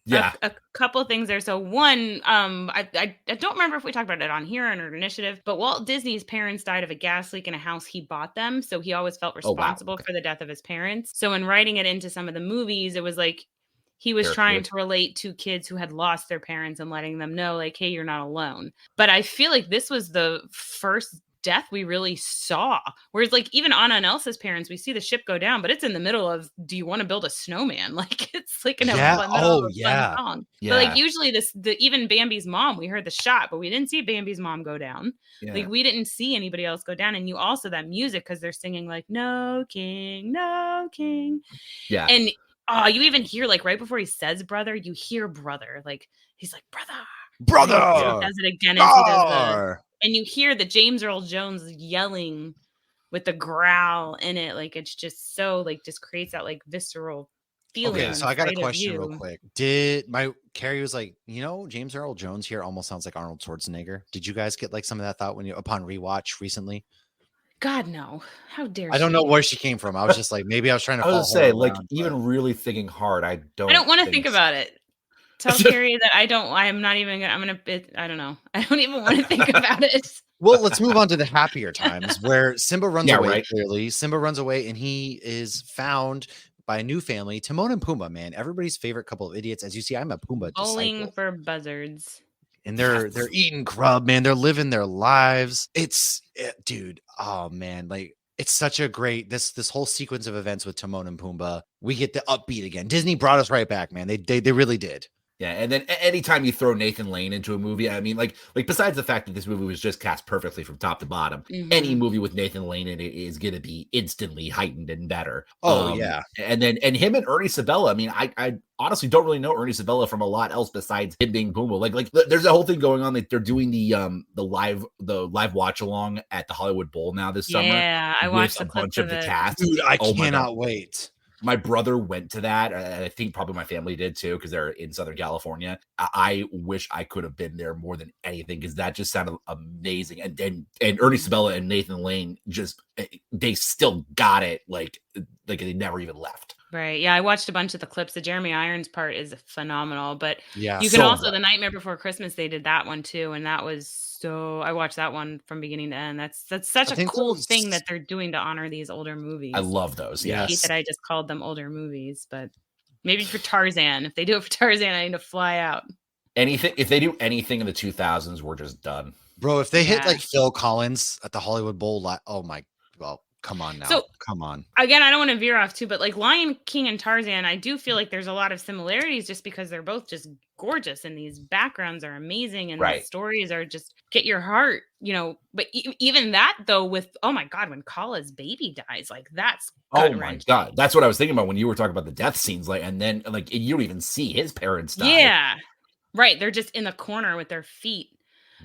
Yeah, a couple of things there. So one, I don't remember if we talked about it on here on our initiative, but Walt Disney's parents died of a gas leak in a house he bought them, so he always felt responsible for the death of his parents. So in writing it into some of the movies, it was like he was trying to relate to kids who had lost their parents and letting them know, like, hey, you're not alone. But I feel like this was the first death we really saw. Whereas like even Anna and Elsa's parents, we see the ship go down, but it's in the middle of, do you want to build a snowman? Like it's like in a middle of a fun song. But like usually even Bambi's mom, we heard the shot, but we didn't see Bambi's mom go down. Like we didn't see anybody else go down. And you also that music, because they're singing like no king. And you even hear like right before he says brother, you hear brother, like he's like brother. brother. He does it again as he does the, Gar! and you hear the James Earl Jones yelling with the growl in it, like it's just so like just creates that like visceral feeling. Okay, so I got a inside of question real you. quick. Carrie was like, James Earl Jones here almost sounds like Arnold Schwarzenegger. Did you guys get like some of that thought when upon rewatch recently? God, no. How dare I don't she? know where she came from. I was just like, maybe I was trying to I was follow gonna say, her like, around, even really thinking hard, I don't want to think so. about it. Tell Carrie that I'm not even gonna, I don't know. I don't even want to think about it. Well, let's move on to the happier times where Simba runs away. Right. Clearly, Simba runs away and he is found by a new family, Timon and Pumbaa. Man, everybody's favorite couple of idiots. As you see, I'm a Pumbaa Bowling disciple. for buzzards. And they're eating grub, man. They're living their lives. Dude. Oh man, like it's such a great this whole sequence of events with Timon and Pumbaa. We get the upbeat again. Disney brought us right back, man. They really did. Yeah, and then anytime you throw Nathan Lane into a movie, I mean, like besides the fact that this movie was just cast perfectly from top to bottom, any movie with Nathan Lane in it is going to be instantly heightened and better. Oh yeah, and him and Ernie Sabella. I mean, I honestly don't really know Ernie Sabella from a lot else besides him being Pumbaa. Like there's a whole thing going on that they're doing the live watch along at the Hollywood Bowl now this summer. Yeah, I watched a bunch of the cast. Dude, I cannot wait. My brother went to that, and I think probably my family did too, because they're in Southern California. I wish I could have been there more than anything, because that just sounded amazing. And Ernie Sabella and Nathan Lane they still got it, like they never even left. Right. Yeah, I watched a bunch of the clips. The Jeremy Irons part is phenomenal, but yeah, you can also The Nightmare Before Christmas, they did that one too, and that was I watched that one from beginning to end. That's such a cool thing that they're doing to honor these older movies. I love those. Yeah, I hate that I just called them older movies, but maybe for Tarzan, if they do it for Tarzan, I need to fly out. If they do anything in the 2000s, we're just done, bro. If they hit like Phil Collins at the Hollywood Bowl, come on now. Come on. Again, I don't want to veer off too, but like Lion King and Tarzan, I do feel like there's a lot of similarities just because they're both just gorgeous and these backgrounds are amazing and the stories are just get your heart, but even that though with, oh my God, when Kala's baby dies, like that's oh my God. That's what I was thinking about when you were talking about the death scenes, like, and then like you don't even see his parents die. Yeah. Right. They're just in the corner with their feet.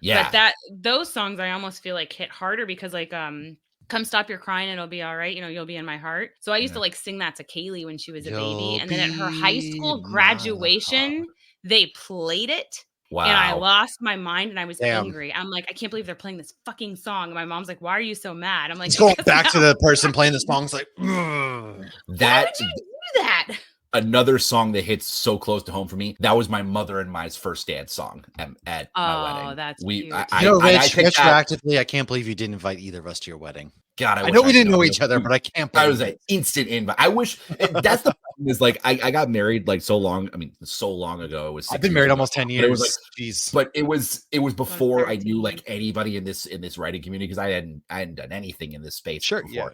Yeah. But those songs I almost feel like hit harder because like, Come Stop Your Crying, It'll Be All Right. You'll be in my heart. So I used to like sing that to Kaylee when she was a baby. And then at her high school graduation, they played it. Wow. And I lost my mind and I was angry. I'm like, I can't believe they're playing this fucking song. And my mom's like, why are you so mad? I'm like, it's going back to the person playing the song. It's like, why would you do that? Another song that hits so close to home for me. That was my mother and my first dance song at my wedding. Oh, that's cute. Rich, retroactively, I can't believe you didn't invite either of us to your wedding. God, I know we didn't know each other, but I can't believe I was an instant invite. I wish that's the problem is like I got married like so long. I mean, so long ago. It was I've been married almost 10 years. It was like, jeez. But it was before I knew like anybody in this writing community because I hadn't done anything in this space before. Yeah.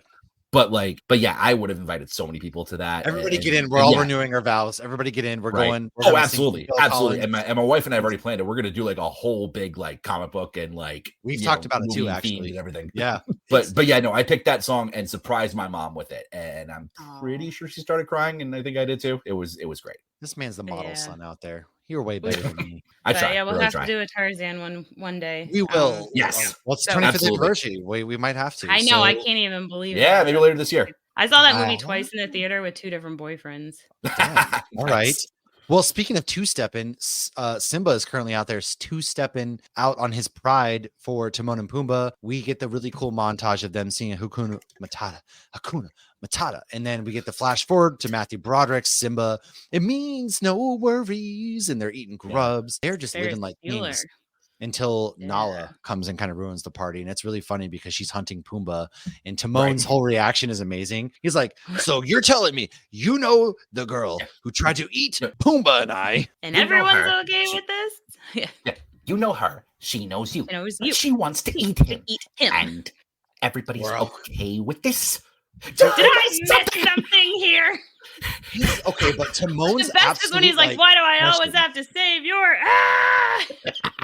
But yeah, I would have invited so many people to that. Everybody get in. We're all renewing our vows. Everybody get in. We're going. Absolutely. And my wife and I have already planned it. We're gonna do like a whole big like comic book and like we've talked about it too, actually, and everything. Yeah. But yeah, no, I picked that song and surprised my mom with it, and I'm pretty sure she started crying, and I think I did too. It was great. This man's the model son out there. You're way better than me. I try. Yeah, we'll have to do a Tarzan one day. We will. Yes. Well, it's 25th anniversary. We might have to. I know. I can't even believe it. Yeah, maybe later this year. I saw that movie twice in the theater with two different boyfriends. Damn. All right. Well, speaking of two-stepping, Simba is currently out there two-stepping out on his pride for Timon and Pumbaa. We get the really cool montage of them singing Hakuna Matata. And then we get the flash forward to Matthew Broderick's Simba. It means no worries. And they're eating grubs. They're just living like kings. Until Nala comes and kind of ruins the party. And it's really funny because she's hunting Pumbaa and Timon's whole reaction is amazing. He's like, so you're telling me you know the girl who tried to eat Pumbaa and I. And everyone's okay with this? Yeah. You know her. She knows you. She knows you. She wants to eat him. And everybody's okay with this. Did I miss something here? Okay, but Timon's the best is when he's like, why do I always have to save your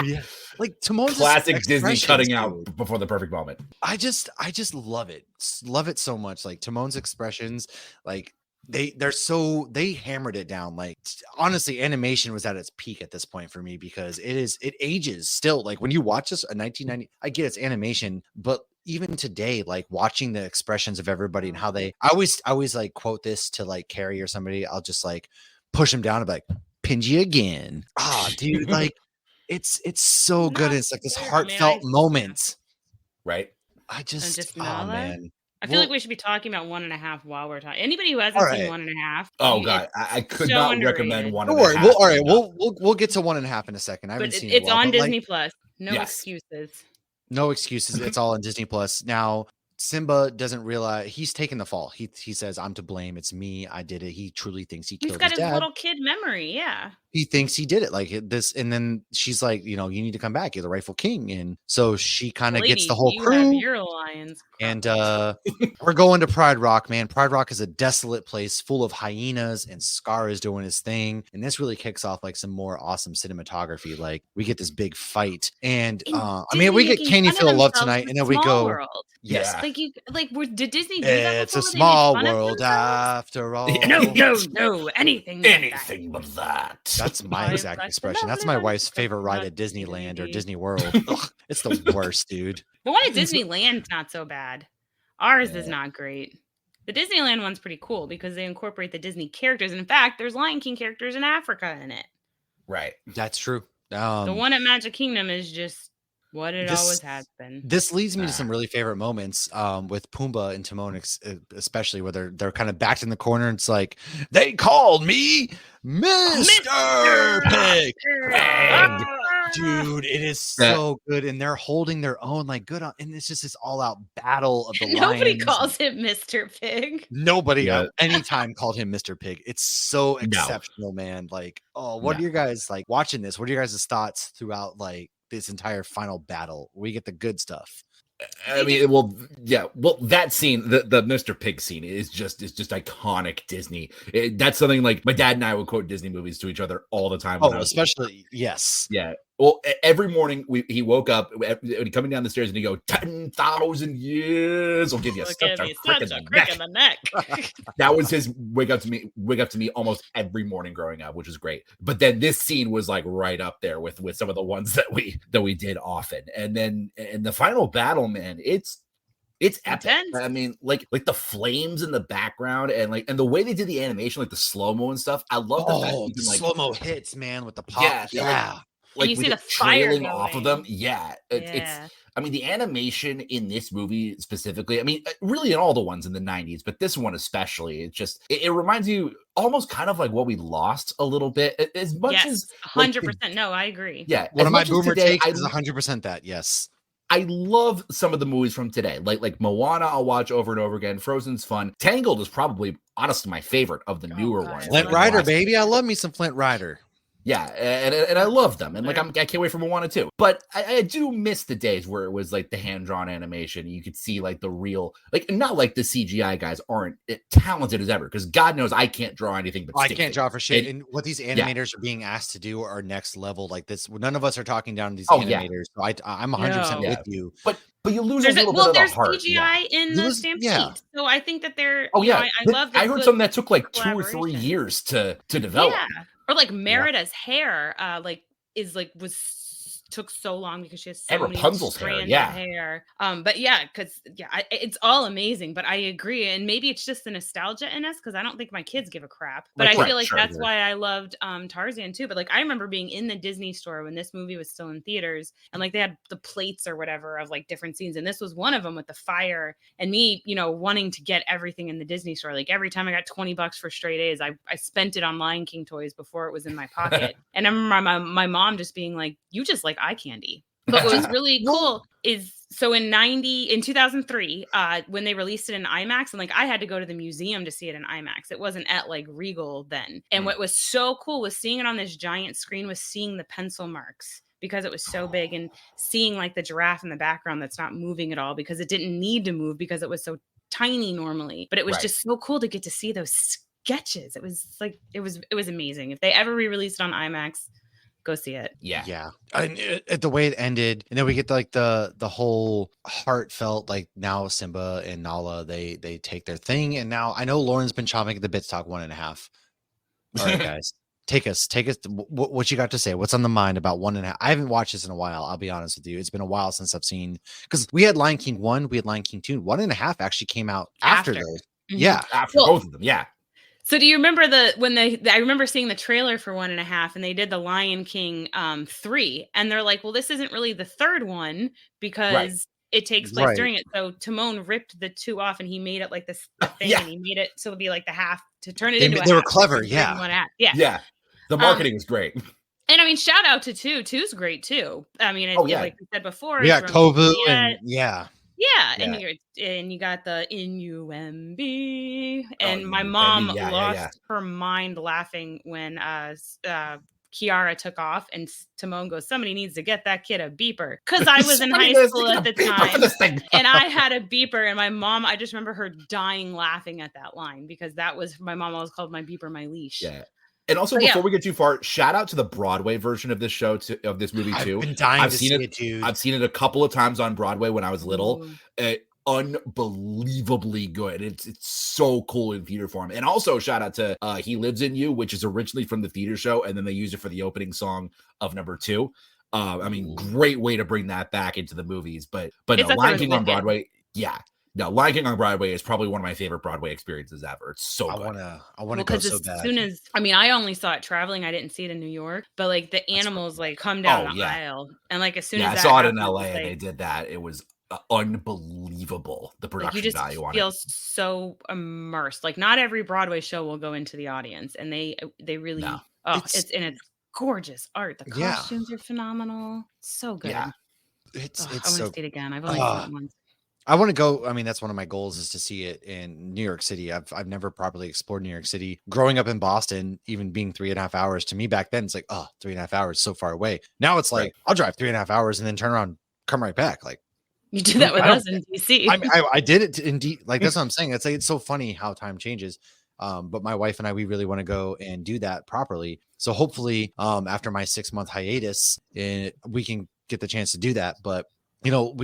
Yeah. Like Timon's classic Disney cutting out before the perfect moment. I just love it. Love it so much. Like Timon's expressions, like they hammered it down. Like honestly, animation was at its peak at this point for me because it ages still. Like when you watch this a 1990, I get it's animation, but even today, like watching the expressions of everybody and how I always like quote this to like Carrie or somebody. I'll just like push him down and be like, Pingy again. Ah, dude, like it's so good. It's like this heartfelt moment. Right. I just know that. man. I feel like we should be talking about 1.5 while we're talking. Anybody who hasn't seen 1.5. Oh god, I could so not underrated. recommend 1.5. Don't worry. All right, we'll get to 1.5 in a second. I haven't but seen it's it. on Disney Plus. No excuses. No excuses. It's all on Disney Plus. Now, Simba doesn't realize he's taken the fall. He says, I'm to blame. It's me. I did it. He truly thinks he killed his dad. He's got his little kid memory. Yeah. He thinks he did it like this. And then she's like, you need to come back. You're the rightful king. And so she kind of gets the whole crew. Your lions. And we're going to Pride Rock, man. Pride Rock is a desolate place full of hyenas, and Scar is doing his thing. And this really kicks off like some more awesome cinematography. Like we get this big fight, and we get Can You Feel Love Tonight, and then we go. World. Yes, did Disney do that? It's a small world after all. No, anything but that. That's my exact expression. That's my wife's favorite ride at Disneyland or Disney World. Ugh, it's the worst, dude. The one at Disneyland's not so bad. Ours is not great. The Disneyland one's pretty cool because they incorporate the Disney characters. And in fact, there's Lion King characters in Africa in it. Right. That's true. The one at Magic Kingdom is just what it always has been. This leads me to some really favorite moments with Pumbaa and Timon, especially where they're kind of backed in the corner. And it's like, they called me Mr. Pig. Dude, it is so good. And they're holding their own like good on. And it's just this all out battle of the Nobody calls him Mr. Pig. Nobody anytime called him Mr. Pig. It's so exceptional, man. Like, what are you guys like watching this? What are your guys' thoughts throughout like this entire final battle? We get the good stuff. I mean, that scene, the Mr. Pig scene is just iconic Disney. That's something like my dad and I would quote Disney movies to each other all the time. Especially, yes. Yeah. Well, every morning he woke up, coming down the stairs, and he'd go, 10,000 years will give you such a crick in the neck. That was his wake up to me almost every morning growing up, which was great. But then this scene was like right up there with some of the ones that we did often. And then in the final battle, man, it's epic. Intense. I mean, like the flames in the background and the way they did the animation, like the slow-mo and stuff. I love the fact you can, like, slow-mo hits, man, with the pop. Yeah. Like you see the fire trailing off of them. Yeah. It's I mean, the animation in this movie specifically, I mean, really in all the ones in the 90s, but this one especially, it reminds you almost kind of like what we lost a little bit. As much as 100%. No, I agree. Yeah. One of my boomer takes is 100% that. Yes. I love some of the movies from today, like Moana. I'll watch over and over again. Frozen's fun. Tangled is probably honestly my favorite of the newer ones. Flint Rider, baby. I love me some Flint Rider. Yeah, and I love them, and like I can't wait for Moana too. But I do miss the days where it was like the hand-drawn animation. You could see like the real, like not like the CGI guys aren't talented as ever, because God knows I can't draw anything but I can't draw for shit. And what these animators are being asked to do are next level. Like this, none of us are talking down to these animators. So I'm 100% with you. But you lose a little bit of the heart. There's CGI in the Stampede, so I think that they're. I love. I heard something that took like 2 or 3 years to develop. Yeah. Or like Merida's hair, took so long because she has so many Rapunzel's strands of hair. But it's all amazing. But I agree, and maybe it's just the nostalgia in us because I don't think my kids give a crap. But I feel like that's why I loved Tarzan too. But like I remember being in the Disney store when this movie was still in theaters, and like they had the plates or whatever of like different scenes, and this was one of them with the fire, and me, wanting to get everything in the Disney store. Like every time I got $20 for straight A's, I spent it on Lion King toys before it was in my pocket. And I remember my mom just being like, "You just like eye candy." But what was really cool is so in 2003, when they released it in IMAX, and like I had to go to the museum to see it in IMAX. It wasn't at like Regal then. And what was so cool was seeing it on this giant screen, was seeing the pencil marks because it was so big, and seeing like the giraffe in the background that's not moving at all because it didn't need to move because it was so tiny normally. But it was just so cool to get to see those sketches. It was like it was amazing. If they ever re-released it on IMAX, go see it. Yeah. And the way it ended, and then we get like the whole heartfelt, like now Simba and Nala, they take their thing, and now I know Lauren's been chomping at the bit to talk 1.5. All right, guys, take us. What you got to say? What's on the mind about 1.5? I haven't watched this in a while. I'll be honest with you. It's been a while since I've seen, because we had Lion King 1, we had Lion King 2. 1.5 actually came out after those. Mm-hmm. Yeah, after both of them. Yeah. So do you remember I remember seeing the trailer for 1.5, and they did the Lion King 3, and they're like, well, this isn't really the third one because it takes place during it. So Timon ripped the 2 off, and he made it like this thing, and he made it so it'll be like the half to turn it into a half. They were clever, yeah. The marketing was great. And I mean, shout out to 2. 2's great too. I mean, like we said before, we got Kovu and and you got the NUMB, and my mom lost her mind laughing when Kiara took off, and Timon goes, somebody needs to get that kid a beeper, because I was in high school at the time, and I had a beeper, and my mom, I just remember her dying laughing at that line, because that was, my mom always called my beeper my leash. Yeah. And also, before we get too far, shout out to the Broadway version of this show, of this movie too. I've been dying to see it, dude. I've seen it a couple of times on Broadway when I was little. Unbelievably good. It's so cool in theater form. And also, shout out to He Lives in You, which is originally from the theater show, and then they used it for the opening song of number 2. I mean, great way to bring that back into the movies. But no, Lion King on Broadway, No, Lion King on Broadway is probably one of my favorite Broadway experiences ever. It's so good. I want to go so bad. As soon as, I mean, I only saw it traveling. I didn't see it in New York, but like the animals like come down the aisle, and like as soon as I saw it in LA, and they did that. It was unbelievable. The production value on it. You just feel so immersed. Like not every Broadway show will go into the audience, and they really it's gorgeous art. The costumes are phenomenal. So good. Yeah. I want to see it again. I've only seen it once. I want to go. I mean, that's one of my goals, is to see it in New York City. I've never properly explored New York City. Growing up in Boston, even being 3.5 hours, to me back then, it's like, 3.5 hours, so far away. Now it's like, I'll drive 3.5 hours and then turn around, come right back. Like, you did that with us in DC. I did it in like, that's what I'm saying. It's like, it's so funny how time changes. But my wife and I, we really want to go and do that properly. So hopefully, after my 6-month hiatus, we can get the chance to do that. But you know,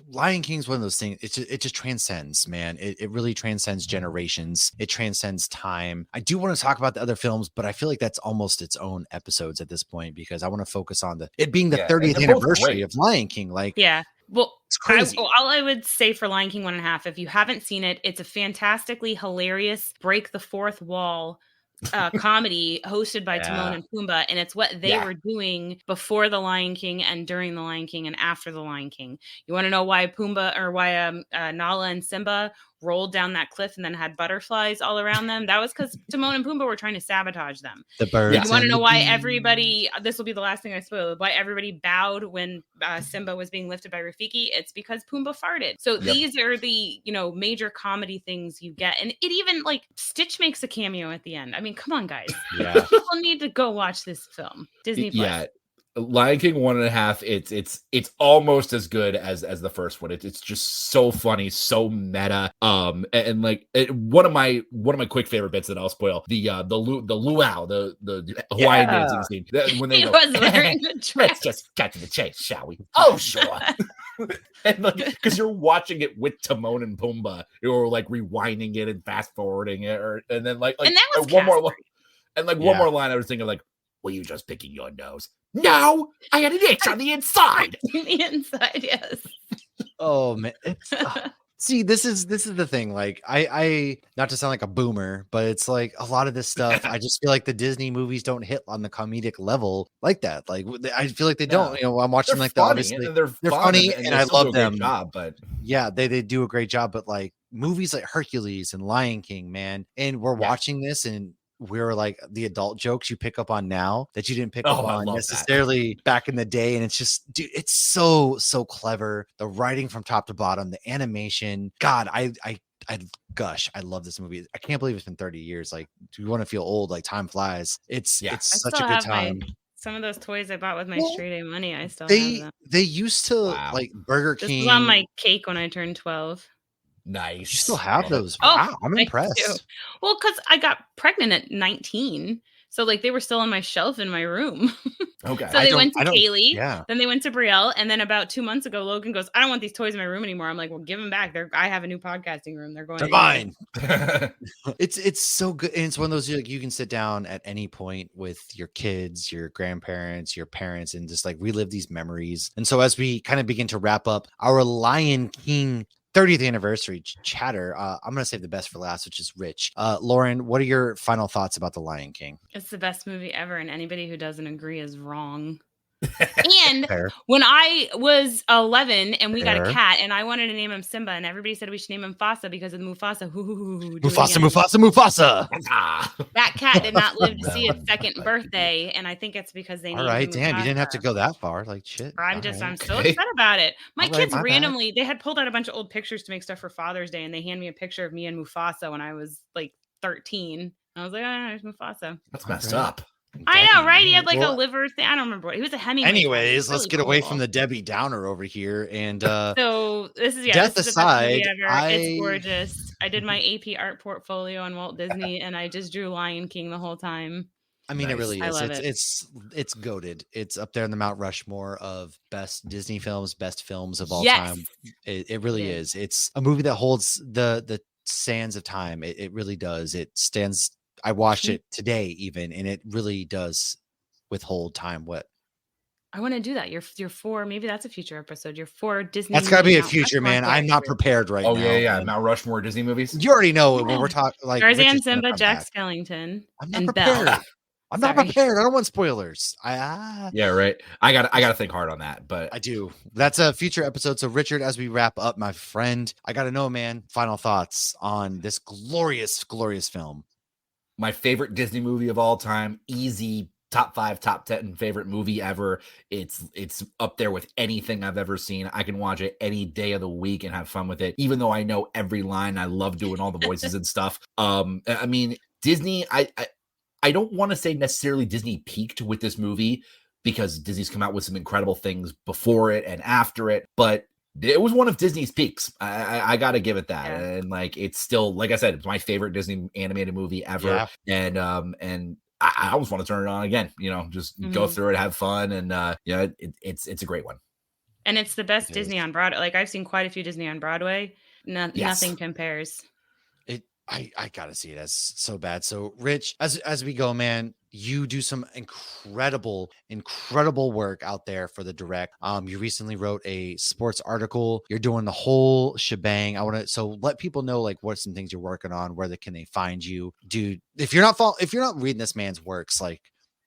Lion King's one of those things. It just transcends, man. It really transcends generations. It transcends time. I do want to talk about the other films, but I feel like that's almost its own episodes at this point, because I want to focus on it being the 30th anniversary of Lion King. Like, well, it's crazy. All I would say for Lion King 1.5, if you haven't seen it, it's a fantastically hilarious break the fourth wall comedy hosted by Timon and Pumbaa, and it's what they were doing before the Lion King and during the Lion King and after the Lion King. You want to know why Nala and Simba rolled down that cliff and then had butterflies all around them? That was because Timon and Pumbaa were trying to sabotage them. The birds. You want to know why everybody, this will be the last thing I spoil, why everybody bowed when Simba was being lifted by Rafiki? It's because Pumbaa farted. So these are the, major comedy things you get. And it even, like, Stitch makes a cameo at the end. I mean, come on, guys. People need to go watch this film. Disney Plus. Yeah. Lion King 1.5, it's almost as good as the first one. It's just so funny, so meta. And like one of my quick favorite bits that I'll spoil, the luau, the Hawaiian dancing scene. When they was wearing the dress. Let's just cut to the chase, shall we? Oh, sure. And like, because you're watching it with Timon and Pumbaa, you're like rewinding it and fast forwarding it, and then like and that was one more line. I was thinking like, were you just picking your nose? No, I had an itch on the inside. The inside, yes. Oh man, see, this is the thing. Like, I not to sound like a boomer, but it's like a lot of this stuff. I just feel like the Disney movies don't hit on the comedic level like that. Like, I feel like they don't. I'm watching like they're funny, and I love them. But they do a great job. But like movies like Hercules and Lion King, man, and we're watching this and we're like the adult jokes you pick up on now that you didn't pick up on necessarily back in the day. And it's just, dude, it's so clever. The writing from top to bottom, the animation. God, I love this movie. I can't believe it's been 30 years. Like, do you want to feel old? Like, time flies. It's such a good time. Some of those toys I bought with my straight A money, I still have them. They used to like Burger King. This was on my cake when I turned 12. Nice. You still have those? Wow, I'm impressed. Well, because I got pregnant at 19, So like they were still on my shelf in my room. Okay. So they went to Kaylee, yeah. then they went to Brielle, and then about 2 months ago, Logan goes, I don't want these toys in my room anymore. I'm like, well, give them back. I have a new podcasting room. They're going They're in mine. It's so good. And it's one of those like you can sit down at any point with your kids, your grandparents, your parents, and just like relive these memories. And so as we kind of begin to wrap up our Lion King 30th anniversary chatter, I'm going to save the best for last, which is Rich. Lauren, what are your final thoughts about The Lion King? It's the best movie ever, and anybody who doesn't agree is wrong. And Fair. when I was 11 and we got Fair. a cat and I wanted to name him Simba and everybody said we should name him Mufasa because of the Mufasa. Mufasa. That cat did not live to see its second birthday, and I think it's because they All named right, him damn, you didn't have to Mufasa. go that far. Like shit. I'm All right. so upset about it. My All right, kids my bad. randomly, they had pulled out a bunch of old pictures to make stuff for Father's Day, and they hand me a picture of me and Mufasa when I was like 13. I was like, oh, there's Mufasa. That's messed up. I know, right? He had like Well, a liver thing. I don't remember what he was. A Hemingway. anyways, Really let's get away cool. from the Debbie Downer over here. And So this is death this is the best movie aside, ever. It's gorgeous. I did my AP art portfolio on Walt Disney, and I just drew Lion King the whole time. I mean, it Nice. really I is. love It's goated. It's up there in the Mount Rushmore of best Disney films, best films of all Yes. time. It really It is. It's a movie that holds the sands of time. It really does. It stands. I watched it today even, and it really does withhold time. What? I want to do that. You're four. Maybe that's a future episode. You're four Disney. That's got to be a Mount future, Rushmore man. I'm not characters. prepared right Oh now. yeah. man. Mount Rushmore Disney movies. You already know when Yeah. we're talking like Tarzan, Richard's gonna Simba, come Jack back. Skellington, I'm not and prepared. Belle. I'm not Sorry. prepared. I don't want spoilers. Yeah, right. I gotta think hard on that, but I do. That's a future episode. So, Richard, as we wrap up, my friend, I got to know, man, final thoughts on this glorious, glorious film. my favorite Disney movie of all time, easy top 5, top 10 favorite movie ever. It's up there with anything I've ever seen. I can watch it any day of the week and have fun with it, even though I know every line. I love doing all the voices and stuff. I mean, Disney, I don't want to say necessarily Disney peaked with this movie because Disney's come out with some incredible things before it and after it, but it was one of Disney's peaks. I gotta give it that. Yeah. And like, it's still, like I said, it's my favorite Disney animated movie ever. Yeah. And I almost want to turn it on again, just go through it, have fun. And it's a great one. And it's the best It Disney is. on Broadway. Like I've seen quite a few Disney on Broadway. Nothing compares. I gotta see it as so bad. So, Rich, as we go, man, you do some incredible work out there for the direct. You recently wrote a sports article. You're doing the whole shebang. I want to let people know like what some things you're working on, where can they find you, dude? If you're not reading this man's works, like,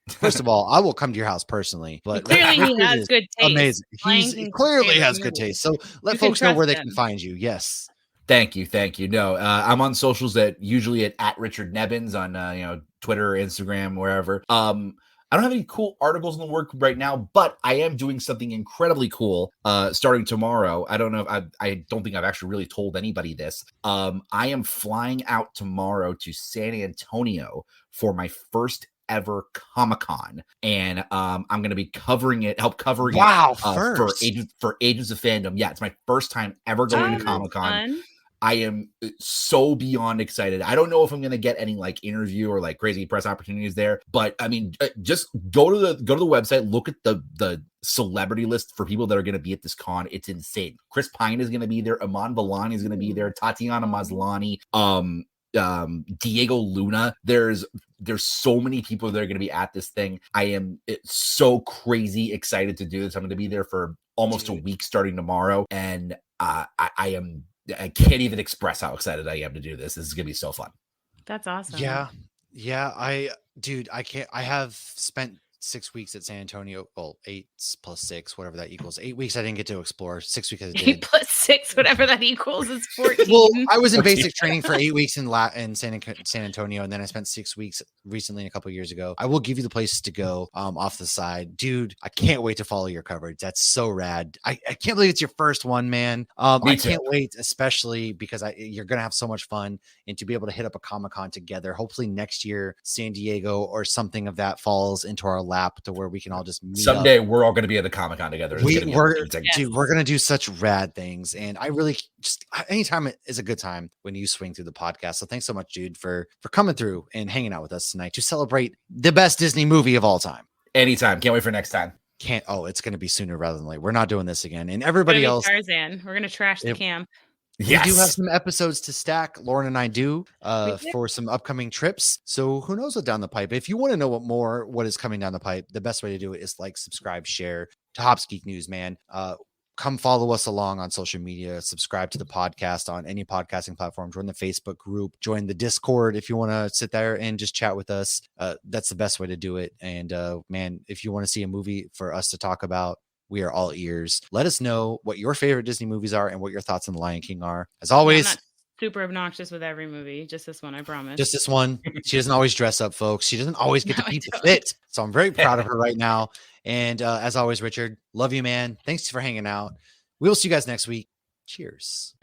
first of all, I will come to your house personally. But Clearly, he has is good taste. amazing. He clearly has good taste. So let You can folks know where they trust can him. find you. Yes. Thank you. No, I'm on socials usually at Richard Nebens on Twitter, Instagram, wherever. I don't have any cool articles in the work right now, but I am doing something incredibly cool starting tomorrow. I don't know if I don't think I've actually really told anybody this. I am flying out tomorrow to San Antonio for my first ever Comic-Con, and I'm going to be covering it Wow, for Agents of Fandom. Yeah, it's my first time ever going to Comic-Con. Fun. I am so beyond excited. I don't know if I'm going to get any like interview or like crazy press opportunities there, but I mean, just go to the website, look at the celebrity list for people that are going to be at this con. It's insane. Chris Pine is going to be there. Aman Vellani is going to be there. Tatiana Maslany, Diego Luna. There's so many people that are going to be at this thing. I am so crazy excited to do this. I'm going to be there for almost a week starting tomorrow, and I can't even express how excited I am to do this. This is going to be so fun. That's awesome. Yeah. I can't. I have spent 6 weeks at San Antonio. Well, 8 plus 6, whatever that equals. 8 weeks I didn't get to explore. 6 weeks I 8 did. plus 6, whatever that equals, is 14. Well, I was in basic training for 8 weeks in San Antonio, and then I spent 6 weeks recently, a couple years ago. I will give you the places to go off the side, dude. I can't wait to follow your coverage. That's so rad. I can't believe it's your first one, man. I can't wait, especially because you're gonna have so much fun, and to be able to hit up a Comic-Con together. Hopefully next year, San Diego or something of that falls into our lap to where we can all just meet someday. up. We're all going to be at the Comic-Con together. We're gonna do such rad things, And I really just anytime is a good time when you swing through the podcast. So thanks so much, dude, for coming through and hanging out with us tonight to celebrate the best Disney movie of all time. Anytime. Can't wait for next time. It's going to be sooner rather than later. We're not doing this again. And everybody else, Tarzan. We're going to trash the camp. Yes. We do have some episodes to stack. Lauren and I do for some upcoming trips. So who knows what down the pipe. If you want to know what is coming down the pipe, the best way to do it is like, subscribe, share to Hops Geek News, man. Come follow us along on social media. Subscribe to the podcast on any podcasting platform. Join the Facebook group. Join the Discord if you want to sit there and just chat with us. That's the best way to do it. And man, if you want to see a movie for us to talk about, we are all ears. Let us know what your favorite Disney movies are and what your thoughts on The Lion King are. As always, I'm not super obnoxious with every movie. Just this one, I promise. Just this one. She doesn't always dress up, folks. She doesn't always get to keep the fit. So I'm very proud of her right now. And as always, Richard, love you, man. Thanks for hanging out. We'll see you guys next week. Cheers.